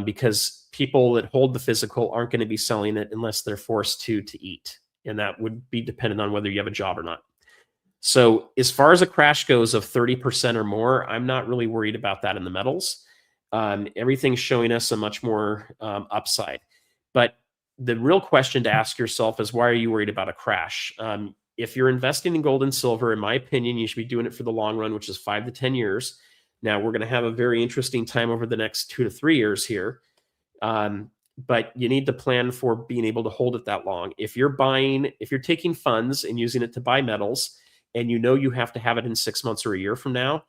Because people that hold the physical aren't going to be selling it unless they're forced to eat. And that would be dependent on whether you have a job or not. So as far as a crash goes of 30% or more, I'm not really worried about that in the metals. Everything's showing us a much more upside. But the real question to ask yourself is, why are you worried about a crash? If you're investing in gold and silver, in my opinion, you should be doing it for the long run, which is 5 to 10 years. Now, we're going to have a very interesting time over the next 2 to 3 years here. But you need to plan for being able to hold it that long. If you're taking funds and using it to buy metals, and you have to have it in 6 months or a year from now,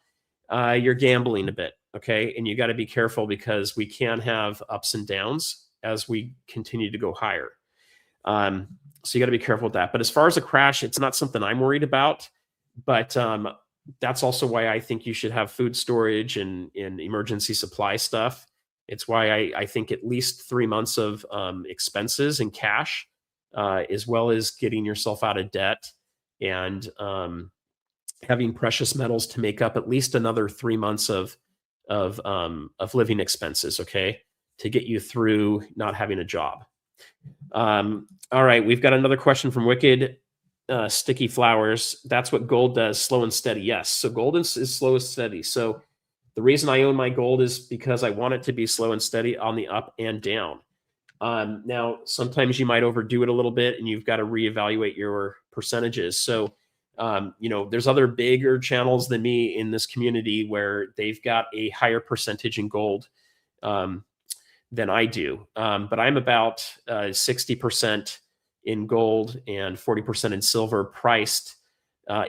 you're gambling a bit, okay? And you got to be careful, because we can have ups and downs as we continue to go higher. So you got to be careful with that. But as far as a crash, it's not something I'm worried about. But that's also why I think you should have food storage and emergency supply stuff. It's why I think at least 3 months of expenses in cash, as well as getting yourself out of debt, and having precious metals to make up at least another 3 months of living expenses, okay, to get you through not having a job. All right, we've got another question from Wicked Sticky Flowers. That's what gold does, slow and steady. Yes, so gold is slow and steady. So the reason I own my gold is because I want it to be slow and steady on the up and down. Now, sometimes you might overdo it a little bit, and you've got to reevaluate your percentages. So, there's other bigger channels than me in this community where they've got a higher percentage in gold than I do. But I'm about 60% in gold and 40% in silver, priced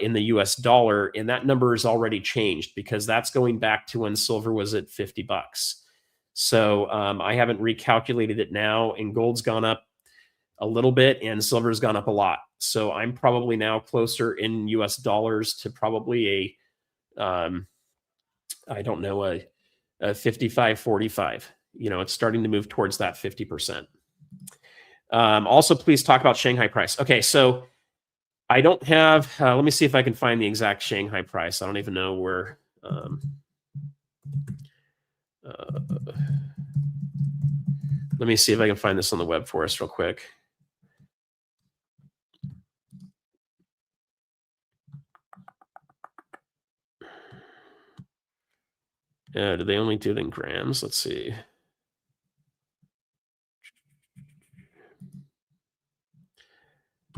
in the US dollar. And that number has already changed, because that's going back to when silver was at $50. So I haven't recalculated it now, and gold's gone up a little bit and silver's gone up a lot. So I'm probably now closer in US dollars to probably a 55-45. It's starting to move towards that 50%. Also, please talk about Shanghai price. Okay, so I don't have, let me see if I can find the exact Shanghai price. I don't even know where. Let me see if I can find this on the web for us real quick. Do they only do it in grams? Let's see.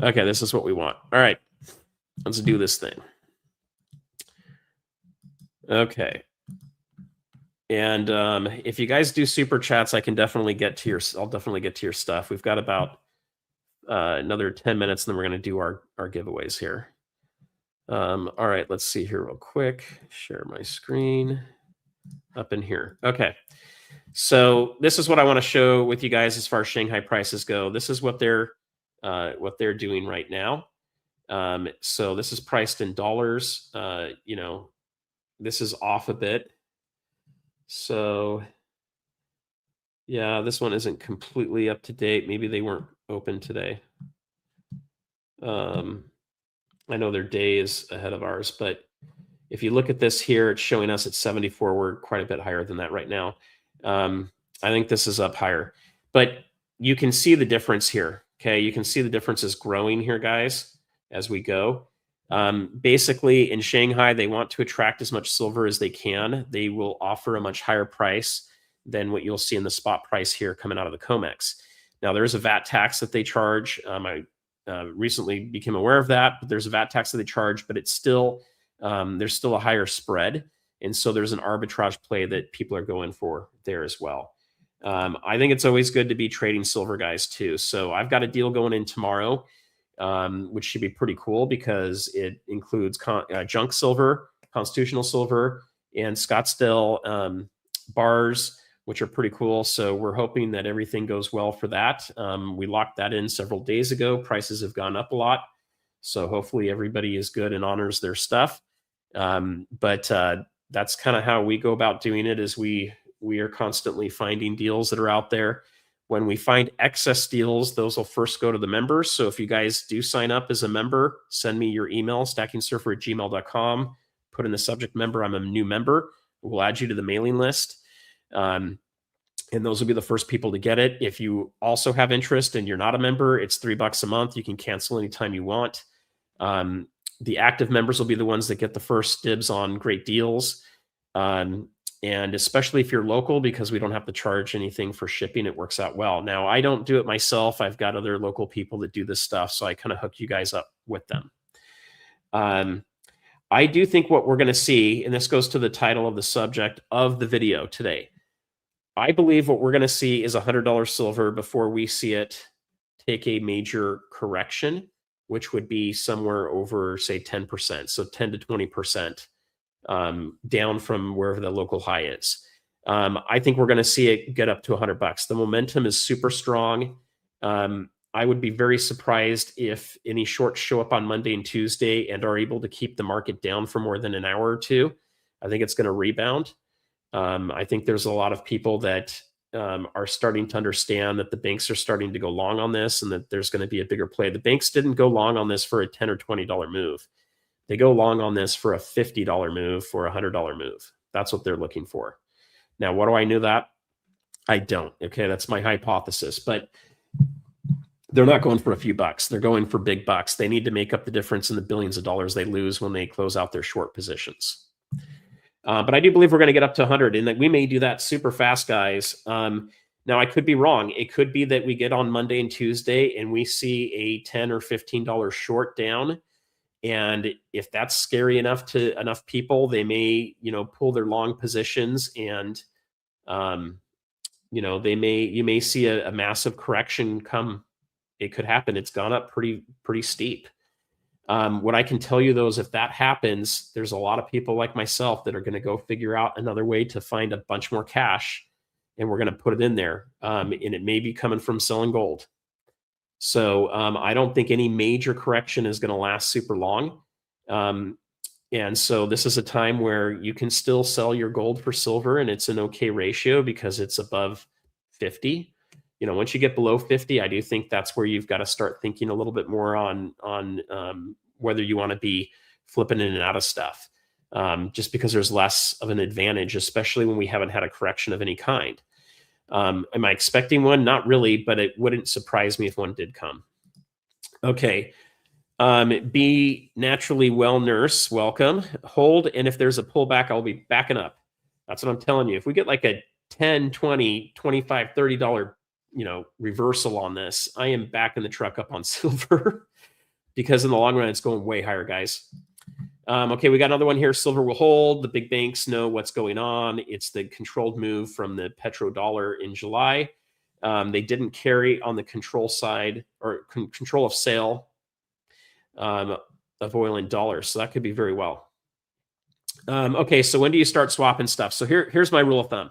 Okay, this is what we want. All right, let's do this thing. Okay. And if you guys do super chats, I'll definitely get to your stuff. We've got about another 10 minutes, and then we're going to do our giveaways here. All right, let's see here real quick. Share my screen up in here. Okay. So this is what I want to show with you guys as far as Shanghai prices go. This is what they're doing right now. So this is priced in dollars. You know, this is off a bit. So yeah, this one isn't completely up to date. Maybe they weren't open today. I know their day is ahead of ours, but if you look at this here, it's showing us at 74. We're quite a bit higher than that right now. I think this is up higher, but you can see the difference here. Okay, you can see the difference is growing here, guys, as we go. Basically, in Shanghai, they want to attract as much silver as they can. They will offer a much higher price than what you'll see in the spot price here coming out of the COMEX. Now, there is a VAT tax that they charge. I recently became aware of that, but there's a VAT tax that they charge, but it's still there's still a higher spread. And so there's an arbitrage play that people are going for there as well. I think it's always good to be trading silver, guys, too. So I've got a deal going in tomorrow, which should be pretty cool because it includes junk silver, constitutional silver, and Scottsdale bars, which are pretty cool. So we're hoping that everything goes well for that. We locked that in several days ago. Prices have gone up a lot. So hopefully everybody is good and honors their stuff. But that's kind of how we go about doing it, is we are constantly finding deals that are out there. When we find excess deals, those will first go to the members. So if you guys do sign up as a member, send me your email, stackingsurfer@gmail.com. Put in the subject member, I'm a new member. We'll add you to the mailing list. And those will be the first people to get it. If you also have interest and you're not a member, it's $3 a month. You can cancel anytime you want. The active members will be the ones that get the first dibs on great deals. And especially if you're local, because we don't have to charge anything for shipping, it works out well. Now, I don't do it myself. I've got other local people that do this stuff, so I kind of hook you guys up with them. I do think what we're going to see, and this goes to the title of the subject of the video today, I believe what we're going to see is $100 silver before we see it take a major correction, which would be somewhere over, say, 10%, so 10 to 20%. Down from wherever the local high is. I think we're going to see it get up to $100. The momentum is super strong. I would be very surprised if any shorts show up on Monday and Tuesday and are able to keep the market down for more than an hour or two. I think it's going to rebound. I think there's a lot of people that are starting to understand that the banks are starting to go long on this and that there's going to be a bigger play. The banks didn't go long on this for a $10 or $20 move. They go long on this for a $50 move, for a $100 move. That's what they're looking for. Now, what do I know that? I don't. Okay, that's my hypothesis. But they're not going for a few bucks. They're going for big bucks. They need to make up the difference in the billions of dollars they lose when they close out their short positions. But I do believe we're going to get up to 100, and that we may do that super fast, guys. Now, I could be wrong. It could be that we get on Monday and Tuesday and we see a $10 or $15 short down. And if that's scary enough to enough people, they may, pull their long positions, and, you may see a massive correction come. It could happen. It's gone up pretty steep. What I can tell you, though, is if that happens, there's a lot of people like myself that are going to go figure out another way to find a bunch more cash, and we're going to put it in there. And it may be coming from selling gold. So I don't think any major correction is going to last super long. And so this is a time where you can still sell your gold for silver, and it's an okay ratio because it's above 50. Once you get below 50, I do think that's where you've got to start thinking a little bit more on whether you want to be flipping in and out of stuff, just because there's less of an advantage, especially when we haven't had a correction of any kind. Am I expecting one? Not really, but it wouldn't surprise me if one did come. Okay. Be naturally well, nurse. Welcome. Hold. And if there's a pullback, I'll be backing up. That's what I'm telling you. If we get like a $10, $20, $25, $30, reversal on this, I am backing the truck up on silver because in the long run, it's going way higher, guys. Okay, we got another one here. Silver will hold. The big banks know what's going on. It's the controlled move from the petrodollar in July. They didn't carry on the control side or control of sale of oil in dollars. So that could be very well. Okay, so when do you start swapping stuff? So here's my rule of thumb.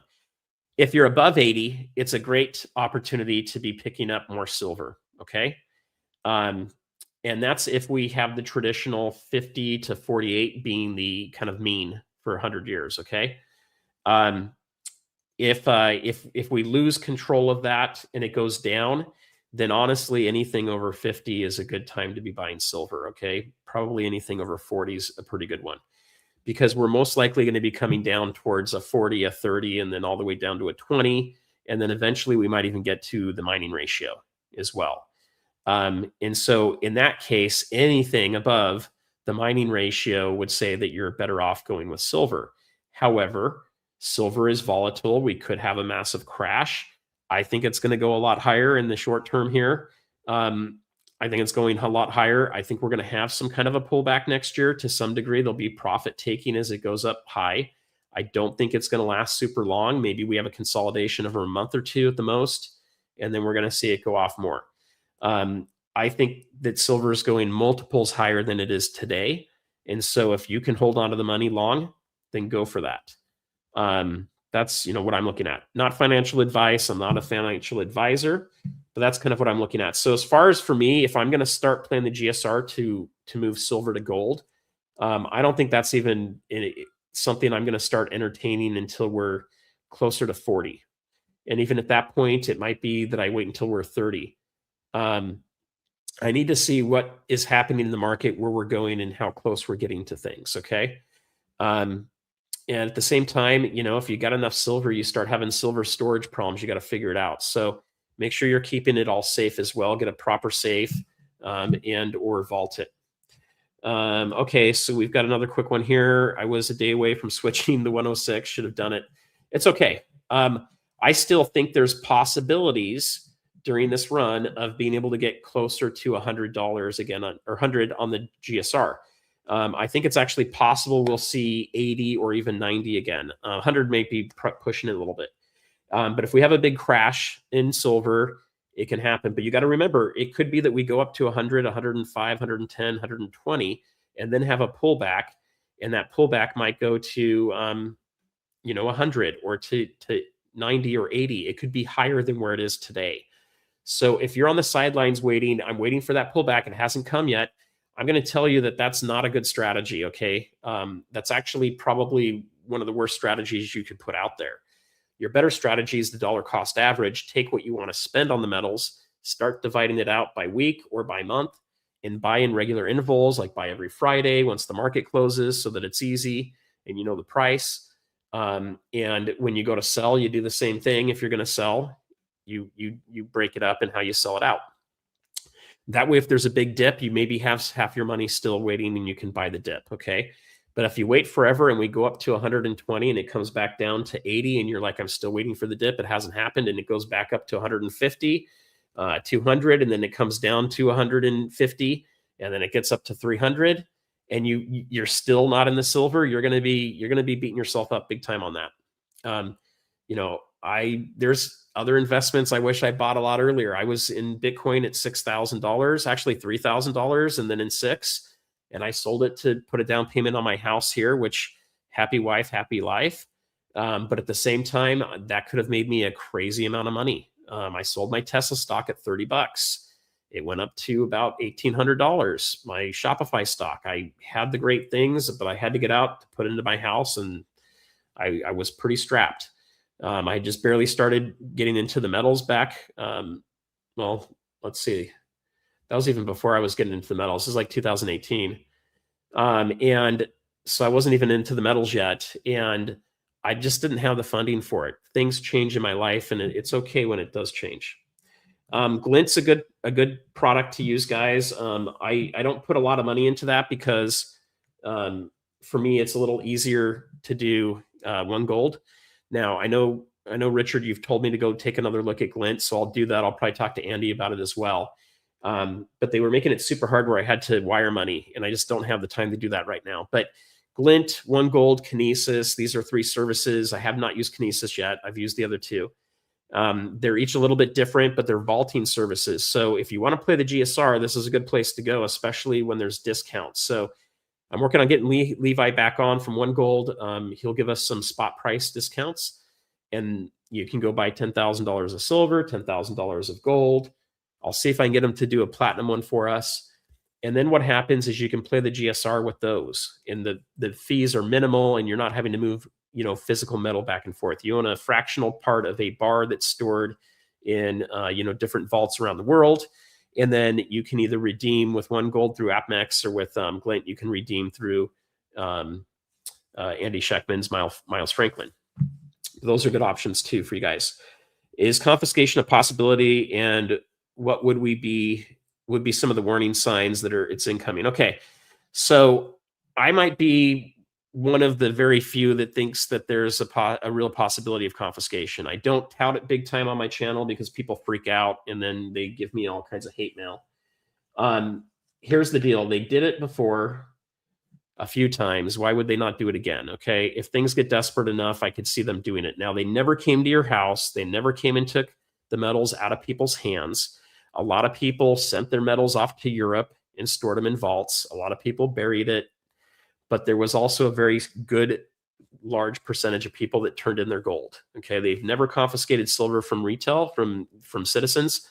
If you're above 80, it's a great opportunity to be picking up more silver, okay? And that's if we have the traditional 50 to 48 being the kind of mean for 100 years, okay? If we lose control of that and it goes down, then honestly, anything over 50 is a good time to be buying silver, okay? Probably anything over 40 is a pretty good one, because we're most likely going to be coming down towards a 40, a 30, and then all the way down to a 20. And then eventually we might even get to the mining ratio as well. And so in that case, anything above the mining ratio would say that you're better off going with silver. However, silver is volatile. We could have a massive crash. I think it's going to go a lot higher in the short term here. I think it's going a lot higher. I think we're going to have some kind of a pullback next year to some degree. There'll be profit taking as it goes up high. I don't think it's going to last super long. Maybe we have a consolidation over a month or two at the most, and then we're going to see it go off more. I think that silver is going multiples higher than it is today. And so if you can hold on to the money long, then go for that. That's, what I'm looking at. Not financial advice. I'm not a financial advisor, but that's kind of what I'm looking at. So as far as for me, if I'm going to start playing the GSR to move silver to gold, I don't think that's even something I'm going to start entertaining until we're closer to 40. And even at that point, it might be that I wait until we're 30. I need to see what is happening in the market, where we're going, and how close we're getting to things. Okay. And at the same time, if you got enough silver, you start having silver storage problems. You got to figure it out. So make sure you're keeping it all safe as well. Get a proper safe and or vault it. Okay, so we've got another quick one here. I was a day away from switching the 106. Should have done it. It's okay. I still think there's possibilities during this run of being able to get closer to $100 again or 100 on the GSR. I think it's actually possible we'll see 80 or even 90 again. 100 may be pushing it a little bit. But if we have a big crash in silver, it can happen. But you got to remember, it could be that we go up to 100, 105, 110, 120, and then have a pullback. And that pullback might go to, 100 or to 90 or 80. It could be higher than where it is today. So if you're on the sidelines waiting, I'm waiting for that pullback. It hasn't come yet. I'm going to tell you that that's not a good strategy, okay? That's actually probably one of the worst strategies you could put out there. Your better strategy is the dollar cost average. Take what you want to spend on the metals, start dividing it out by week or by month, and buy in regular intervals, like buy every Friday once the market closes so that it's easy and you know the price. And when you go to sell, you do the same thing. If you're going to sell, you break it up in how you sell it out. That way, if there's a big dip, you maybe have half your money still waiting and you can buy the dip, okay? But if you wait forever and we go up to 120 and it comes back down to 80 and you're like, I'm still waiting for the dip, it hasn't happened, and it goes back up to 150, 200, and then it comes down to 150, and then it gets up to 300, and you're still not in the silver, you're going to be beating yourself up big time on that. There's other investments I wish I bought a lot earlier. I was in Bitcoin at $6,000, actually $3,000, and then in $6,000, and I sold it to put a down payment on my house here, which happy wife, happy life. But at the same time, that could have made me a crazy amount of money. I sold my Tesla stock at $30. It went up to about $1,800. My Shopify stock, I had the great things, but I had to get out to put into my house, and I was pretty strapped. I just barely started getting into the metals back. Well, let's see. That was even before I was getting into the metals. This is like 2018. And so I wasn't even into the metals yet. And I just didn't have the funding for it. Things change in my life, and it's okay when it does change. Glint's a good product to use, guys. I don't put a lot of money into that because for me, it's a little easier to do one gold. Now, I know, Richard, you've told me to go take another look at Glint, so I'll do that. I'll probably talk to Andy about it as well. But they were making it super hard where I had to wire money, and I just don't have the time to do that right now. But Glint, One Gold, Kinesis, these are 3 services. I have not used Kinesis yet. I've used the other 2. They're each a little bit different, but they're vaulting services. So if you want to play the GSR, this is a good place to go, especially when there's discounts. So I'm working on getting Levi back on from One Gold. He'll give us some spot price discounts, and you can go buy $10,000 of silver, $10,000 of gold. I'll see if I can get him to do a platinum one for us. And then what happens is you can play the GSR with those, and the fees are minimal, and you're not having to move, physical metal back and forth. You own a fractional part of a bar that's stored in, different vaults around the world. And then you can either redeem with One Gold through AppMex, or with Glint, you can redeem through Andy Scheckman's Miles Franklin. Those are good options too for you guys. Is confiscation a possibility, and what would be some of the warning signs that it's incoming? Okay, so I might be one of the very few that thinks that there's a real possibility of confiscation. I don't tout it big time on my channel because people freak out and then they give me all kinds of hate mail. Here's the deal. They did it before a few times. Why would they not do it again? Okay, if things get desperate enough, I could see them doing it. Now, they never came to your house. They never came and took the metals out of people's hands. A lot of people sent their metals off to Europe and stored them in vaults. A lot of people buried it. But there was also a very good, large percentage of people that turned in their gold. Okay, they've never confiscated silver from retail, from citizens.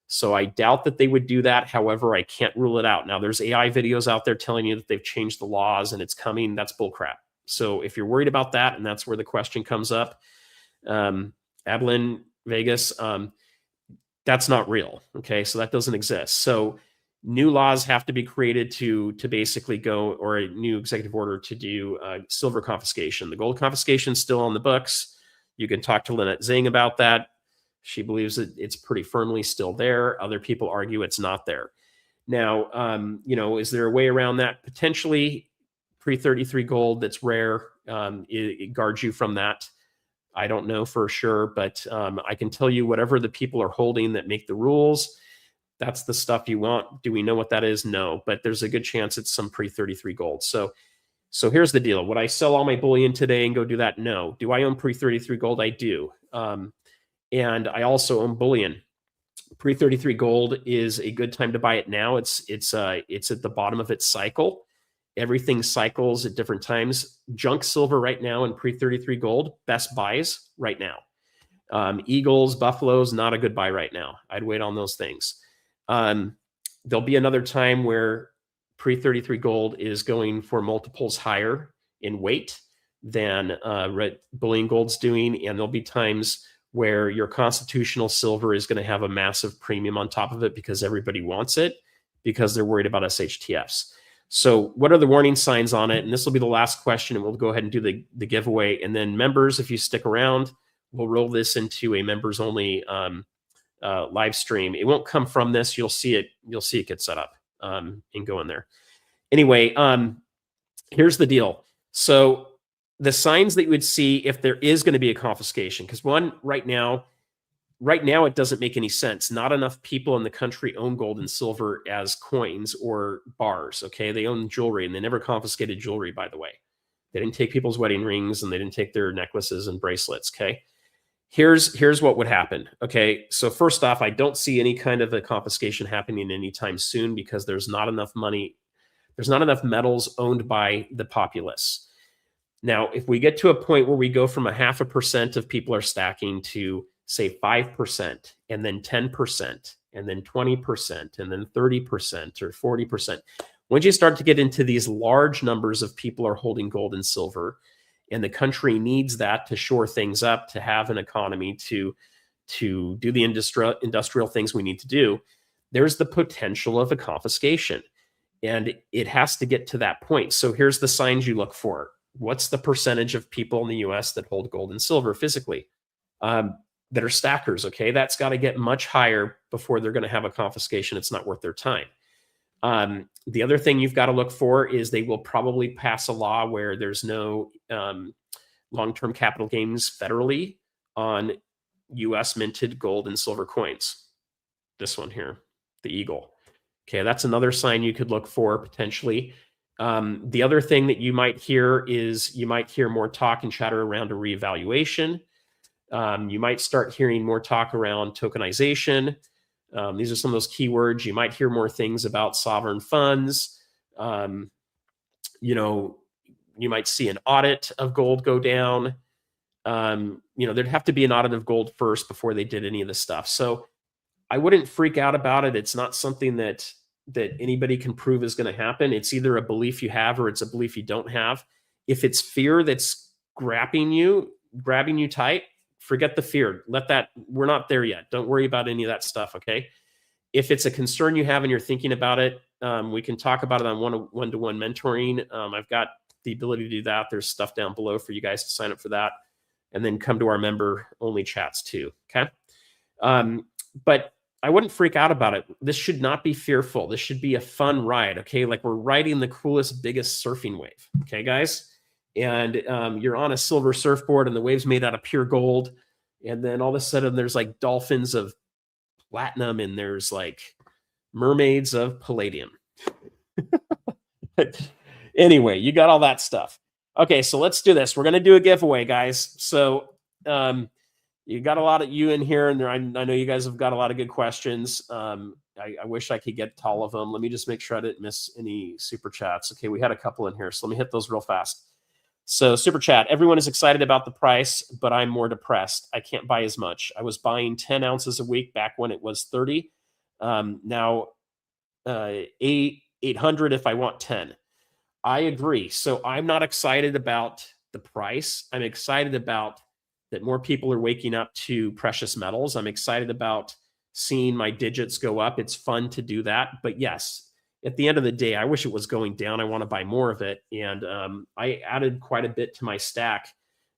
So I doubt that they would do that. However, I can't rule it out. Now, there's AI videos out there telling you that they've changed the laws and it's coming. That's bullcrap. So if you're worried about that, and that's where the question comes up, Adeline Vegas, that's not real. Okay, so that doesn't exist. So new laws have to be created to basically go, or a new executive order to do silver confiscation. The gold confiscation is still on the books. You can talk to Lynette Zing about that. She believes that it's pretty firmly still there. Other people argue it's not there. Now, is there a way around that? Potentially, pre-33 gold that's rare, it guards you from that. I don't know for sure, but I can tell you whatever the people are holding that make the rules, that's the stuff you want. Do we know what that is? No, but there's a good chance it's some pre-33 gold. So here's the deal. Would I sell all my bullion today and go do that? No. Do I own pre-33 gold? I do. And I also own bullion. Pre-33 gold is a good time to buy it now. It's at the bottom of its cycle. Everything cycles at different times. Junk silver right now and pre-33 gold, best buys right now. Eagles, buffaloes, not a good buy right now. I'd wait on those things. There'll be another time where pre-33 gold is going for multiples higher in weight than bullion gold's doing, and there'll be times where your constitutional silver is going to have a massive premium on top of it because everybody wants it, because they're worried about SHTFs. So what are the warning signs on it? And this will be the last question, and we'll go ahead and do the giveaway. And then members, if you stick around, we'll roll this into a members only live stream. It won't come from this. You'll see it get set up and go in there. Anyway, here's the deal. So the signs that you would see if there is going to be a confiscation, because one, right now it doesn't make any sense. Not enough people in the country own gold and silver as coins or bars. Okay, they own jewelry, and they never confiscated jewelry, by the way. They didn't take people's wedding rings, and they didn't take their necklaces and bracelets. Okay, here's what would happen. Okay, so first off, I don't see any kind of a confiscation happening anytime soon because there's not enough money. There's not enough metals owned by the populace. Now, if we get to a point where we go from 0.5% of people are stacking to, say, 5%, and then 10%, and then 20%, and then 30% or 40%, once you start to get into these large numbers of people are holding gold and silver, and the country needs that to shore things up, to have an economy, to do the industrial things we need to do, there's the potential of a confiscation. And it has to get to that point. So here's the signs you look for. What's the percentage of people in the US that hold gold and silver physically that are stackers? Okay, that's got to get much higher before they're going to have a confiscation. It's not worth their time. The other thing you've got to look for is they will probably pass a law where there's no long-term capital gains federally on US minted gold and silver coins. This one here, the Eagle. Okay, that's another sign you could look for potentially. The other thing that you might hear is more talk and chatter around a reevaluation. You might start hearing more talk around tokenization. These are some of those keywords. You might hear more things about sovereign funds. You know, you might see an audit of gold go down. You know, there'd have to be an audit of gold first before they did any of this stuff. So I wouldn't freak out about it. It's not something that anybody can prove is going to happen. It's either a belief you have or it's a belief you don't have. If it's fear that's grabbing you tight, forget the fear. Let that, we're not there yet. Don't worry about any of that stuff, okay? If it's a concern you have and you're thinking about it, we can talk about it on one-to-one mentoring. I've got the ability to do that. There's stuff down below for you guys to sign up for that. And then come to our member-only chats too, okay? But I wouldn't freak out about it. This should not be fearful. This should be a fun ride, okay? Like we're riding the coolest, biggest surfing wave, okay, guys? And you're on a silver surfboard and the wave's made out of pure gold. And then all of a sudden there's like dolphins of platinum and there's like mermaids of palladium. Anyway, you got all that stuff. Okay, so let's do this. We're going to do a giveaway, guys. So you got a lot of you in here, and I know you guys have got a lot of good questions. I wish I could get to all of them. Let me just make sure I didn't miss any super chats. Okay, we had a couple in here, so let me hit those real fast. So super chat, everyone is excited about the price, but I'm more depressed. I can't buy as much. I was buying 10 ounces a week back when it was 30. Now 800 if I want 10. I agree. So I'm not excited about the price. I'm excited about that more people are waking up to precious metals. I'm excited about seeing my digits go up. It's fun to do that. But yes, at the end of the day, I wish it was going down. I want to buy more of it. And I added quite a bit to my stack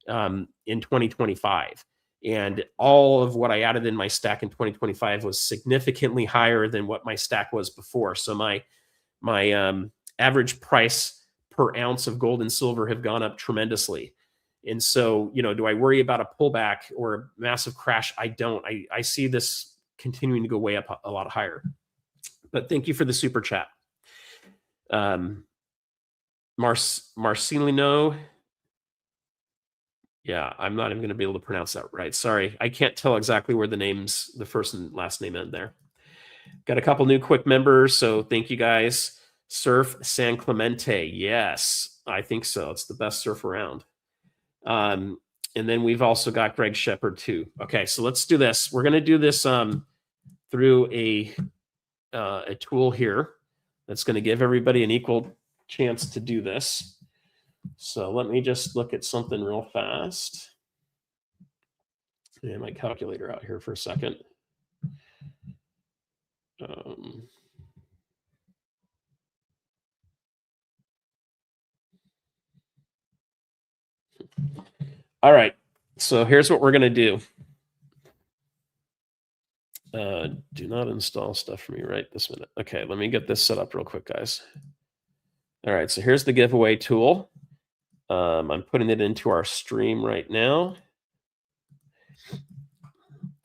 in 2025. And all of what I added in my stack in 2025 was significantly higher than what my stack was before. So my average price per ounce of gold and silver have gone up tremendously. And so, you know, do I worry about a pullback or a massive crash? I don't. I see this continuing to go way up a lot higher. But thank you for the super chat. Marcelino. Yeah, I'm not even going to be able to pronounce that right. Sorry. I can't tell exactly where the first and last name end there. Got a couple new quick members. So thank you guys. Surf San Clemente. Yes, I think so. It's the best surf around. And then we've also got Greg Shepard too. Okay, so let's do this. We're going to do this through a tool here that's going to give everybody an equal chance to do this. So let me just look at something real fast. And my calculator out here for a second. All right, so here's what we're going to do. Do not install stuff for me right this minute. Okay, let me get this set up real quick, guys. All right, so here's the giveaway tool. I'm putting it into our stream right now.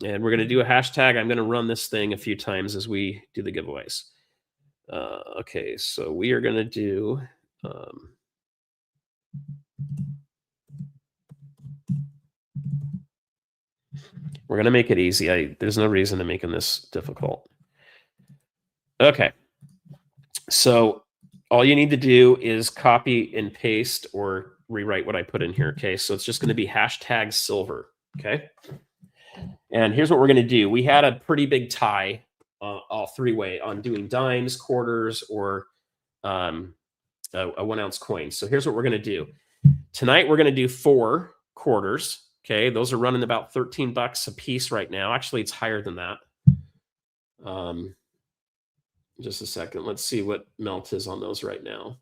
And we're going to do a hashtag. I'm going to run this thing a few times as we do the giveaways. Okay, so we are going to do... we're going to make it easy. There's no reason to making this difficult. Okay. So all you need to do is copy and paste or rewrite what I put in here. Okay. So it's just going to be hashtag silver. Okay. And here's what we're going to do. We had a pretty big tie all three-way on doing dimes, quarters, or a 1 ounce coin. So here's what we're going to do. Tonight, we're going to do 4 quarters. Okay, those are running about $13 a piece right now. Actually, it's higher than that. Just a second. Let's see what melt is on those right now.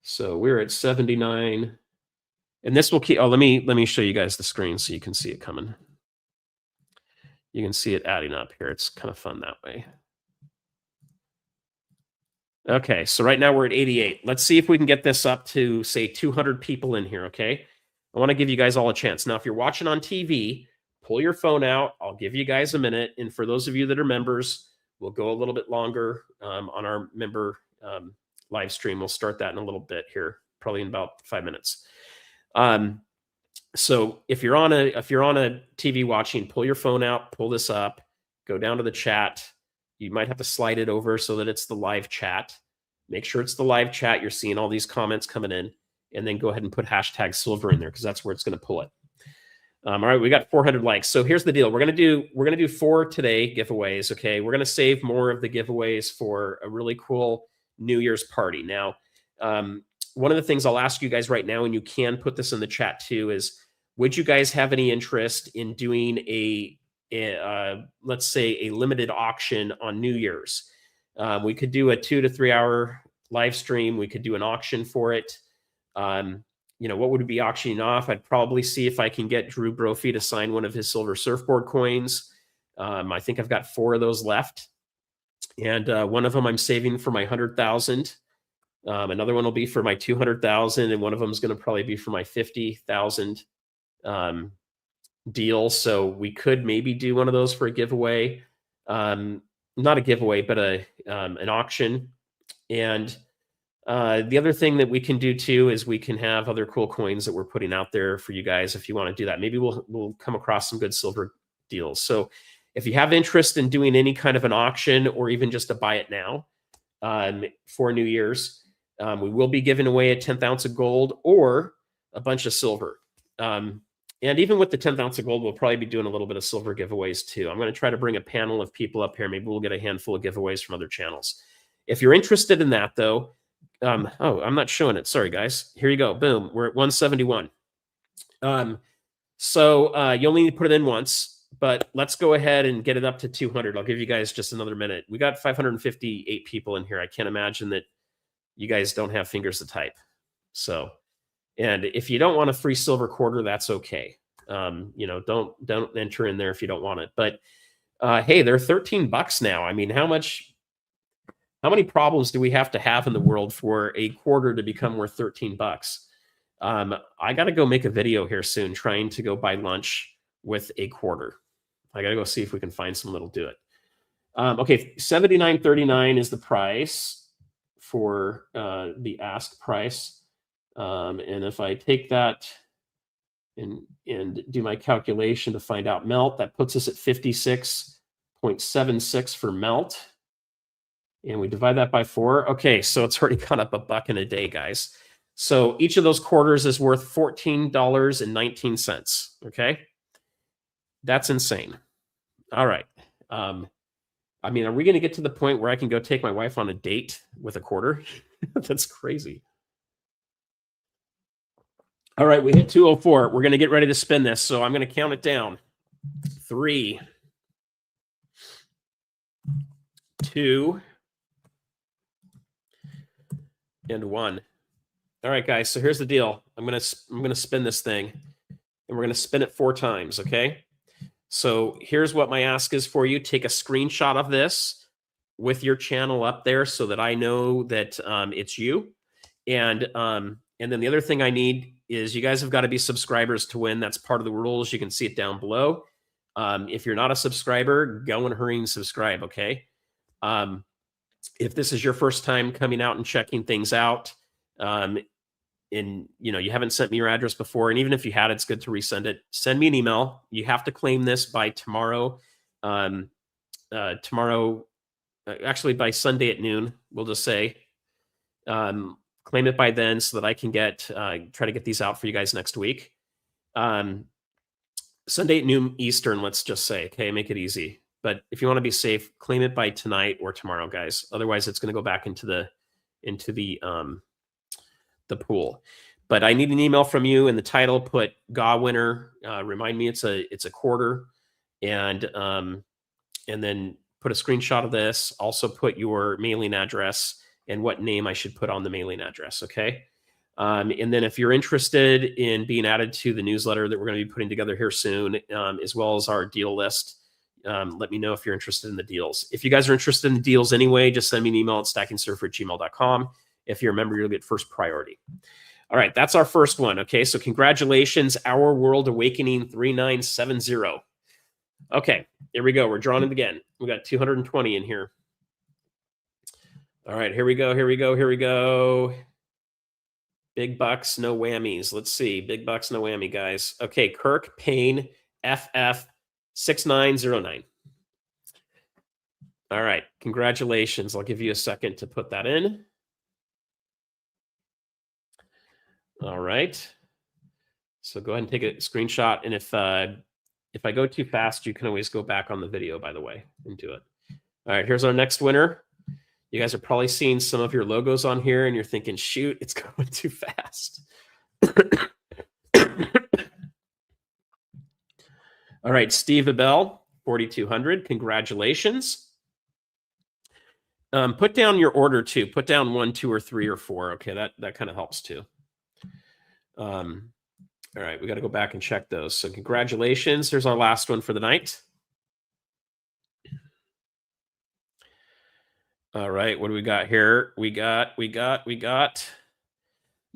So we're at 79, and this will keep. Oh, let me show you guys the screen so you can see it coming. You can see it adding up here. It's kind of fun that way. Okay, so right now we're at 88. Let's see if we can get this up to, say, 200 people in here, okay? I want to give you guys all a chance. Now, if you're watching on TV, pull your phone out. I'll give you guys a minute. And for those of you that are members, we'll go a little bit longer on our member live stream. We'll start that in a little bit here, probably in about 5 minutes. So if you're on a TV watching, pull your phone out, pull this up, go down to the chat. You might have to slide it over so that it's the live chat. Make sure it's the live chat. You're seeing all these comments coming in, and then go ahead and put hashtag silver in there because that's where it's going to pull it. All right, we got 400 likes. So here's the deal: we're gonna do 4 today giveaways. Okay, we're gonna save more of the giveaways for a really cool New Year's party. Now, one of the things I'll ask you guys right now, and you can put this in the chat too, is would you guys have any interest in doing let's say a limited auction on New Year's? We could do a 2 to 3 hour live stream. We could do an auction for it. What would we be auctioning off? I'd probably see if I can get Drew Brophy to sign one of his silver surfboard coins. I think I've got 4 of those left. And one of them I'm saving for my 100,000. Another one will be for my 200,000. And one of them is going to probably be for my 50,000 deal. So we could maybe do one of those for a giveaway. Not a giveaway, but an auction. And the other thing that we can do too is we can have other cool coins that we're putting out there for you guys if you want to do that. Maybe we'll come across some good silver deals. So if you have interest in doing any kind of an auction or even just a buy it now for New Year's, we will be giving away a 10th ounce of gold or a bunch of silver. And even with the 10th ounce of gold, we'll probably be doing a little bit of silver giveaways too. I'm going to try to bring a panel of people up here. Maybe we'll get a handful of giveaways from other channels. If you're interested in that though, I'm not showing it. Sorry, guys. Here you go. Boom. We're at 171. So you only need to put it in once, but let's go ahead and get it up to 200. I'll give you guys just another minute. We got 558 people in here. I can't imagine that you guys don't have fingers to type. So, and if you don't want a free silver quarter, that's okay. Don't enter in there if you don't want it. But hey, they're $13 now. I mean, how many problems do we have to have in the world for a quarter to become worth $13? I got to go make a video here soon trying to go buy lunch with a quarter. I got to go see if we can find someone that'll do it. Okay, $79.39 is the price for the ask price. And if I take that and do my calculation to find out melt, that puts us at 56.76 for melt. And we divide that by 4. Okay, so it's already gone up $1 in a day, guys. So each of those quarters is worth $14.19. Okay, that's insane. All right. I mean, are we going to get to the point where I can go take my wife on a date with a quarter? That's crazy. All right, we hit 204. We're going to get ready to spin this. So I'm going to count it down. 3, 2, and 1. All right, guys. So here's the deal. I'm gonna spin this thing, and we're gonna spin it 4 times. Okay. So here's what my ask is for you. Take a screenshot of this with your channel up there so that I know that it's you. And then the other thing I need is you guys have got to be subscribers to win. That's part of the rules. You can see it down below. If you're not a subscriber, go and hurry and subscribe. Okay. If this is your first time coming out and checking things out, and you haven't sent me your address before, and even if you had, it's good to resend it. Send me an email. You have to claim this by tomorrow. Actually by Sunday at noon, we'll just say. Claim it by then so that I can try to get these out for you guys next week. Sunday at noon Eastern, let's just say. Okay, make it easy. But if you want to be safe, claim it by tonight or tomorrow, guys. Otherwise, it's going to go back into the pool. But I need an email from you. In the title, put GA winner. Remind me it's a quarter, and then put a screenshot of this. Also put your mailing address and what name I should put on the mailing address. Okay. And then if you're interested in being added to the newsletter that we're going to be putting together here soon, as well as our deal list, let me know if you're interested in the deals. If you guys are interested in the deals anyway, just send me an email at stackingsurfer@gmail.com. If you're a member, you'll get first priority. All right, that's our first one. Okay, so congratulations, Our World Awakening 3970. Okay, here we go. We're drawing it again. We got 220 in here. All right, here we go. Big bucks, no whammies. Let's see. Big bucks, no whammy, guys. Okay, Kirk Payne, FF6909. All right, congratulations. I'll give you a second to put that in. All right. So go ahead and take a screenshot. And if I go too fast, you can always go back on the video, by the way, and do it. All right, here's our next winner. You guys are probably seeing some of your logos on here, and you're thinking, shoot, it's going too fast. All right, Steve Abel, 4,200. Congratulations. Put down your order too. Put down 1, 2, or 3, or 4. Okay, that kind of helps too. All right, we got to go back and check those. So congratulations. Here's our last one for the night. All right, what do we got here? We got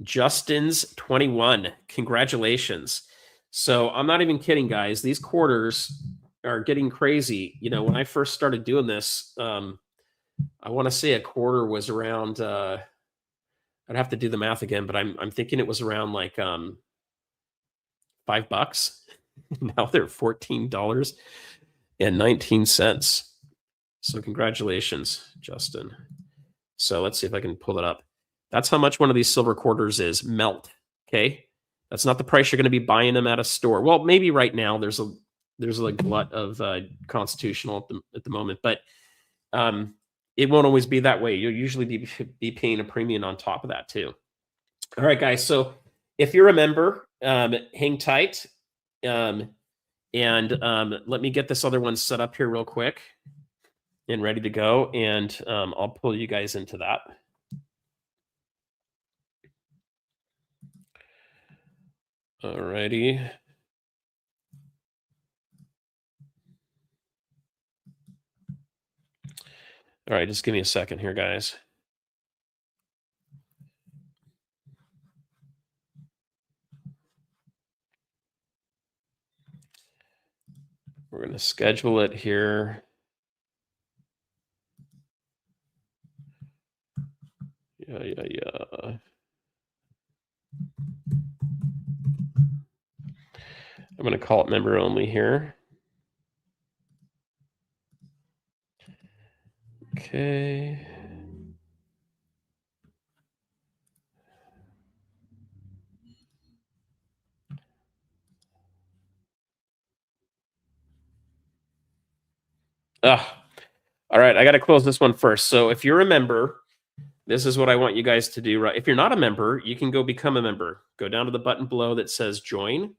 Justin's 21. Congratulations. So I'm not even kidding, guys. These quarters are getting crazy. You know, when I first started doing this, I want to say a quarter was around, I'd have to do the math again, but I'm thinking it was around like $5. Now they're $14.19. So congratulations, Justin. So let's see if I can pull it up. That's how much one of these silver quarters is. Melt. Okay. That's not the price you're going to be buying them at a store. Well, maybe right now there's a glut of Constitutional at the moment, but it won't always be that way. You'll usually be paying a premium on top of that too. All right, guys. So if you're a member, hang tight. And let me get this other one set up here real quick and ready to go. And I'll pull you guys into that. All righty. All right, just give me a second here, guys. We're going to schedule it here. Yeah. I'm going to call it member only here. Okay. All right, I got to close this one first. So if you're a member, this is what I want you guys to do. Right? If you're not a member, you can go become a member. Go down to the button below that says join,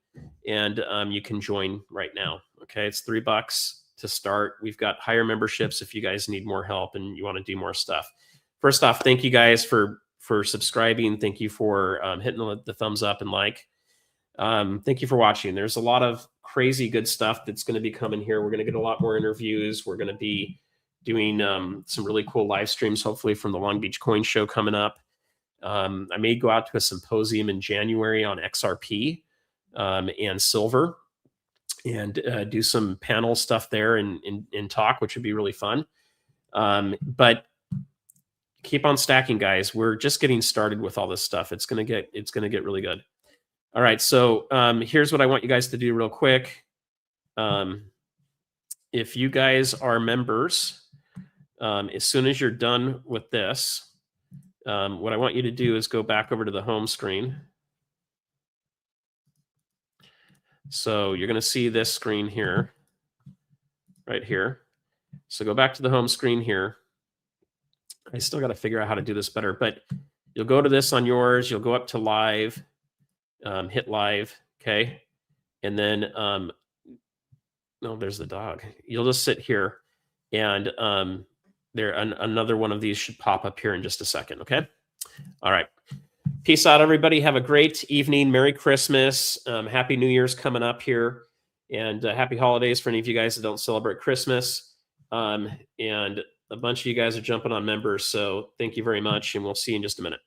and you can join right now. Okay, it's $3 to start. We've got higher memberships if you guys need more help and you want to do more stuff. First off, thank you guys for subscribing. Thank you for hitting the thumbs up and like. Thank you for watching. There's a lot of crazy good stuff that's going to be coming here. We're going to get a lot more interviews. We're going to be doing some really cool live streams, hopefully from the Long Beach Coin Show coming up. I may go out to a symposium in January on XRP and silver and do some panel stuff there and talk, which would be really fun. But keep on stacking, guys. We're just getting started with all this stuff. It's gonna get really good. All right, so here's what I want you guys to do real quick. If you guys are members, as soon as you're done with this, what I want you to do is go back over to the home screen. So you're going to see this screen here, right here. So go back to the home screen here. I still got to figure out how to do this better, but you'll go to this on yours. You'll go up to live, hit live, okay? And then, no, there's the dog. You'll just sit here, and another one of these should pop up here in just a second, okay? All right. Peace out, everybody. Have a great evening. Merry Christmas. Happy New Year's coming up here. And happy holidays for any of you guys that don't celebrate Christmas. And a bunch of you guys are jumping on members. So thank you very much. And we'll see you in just a minute.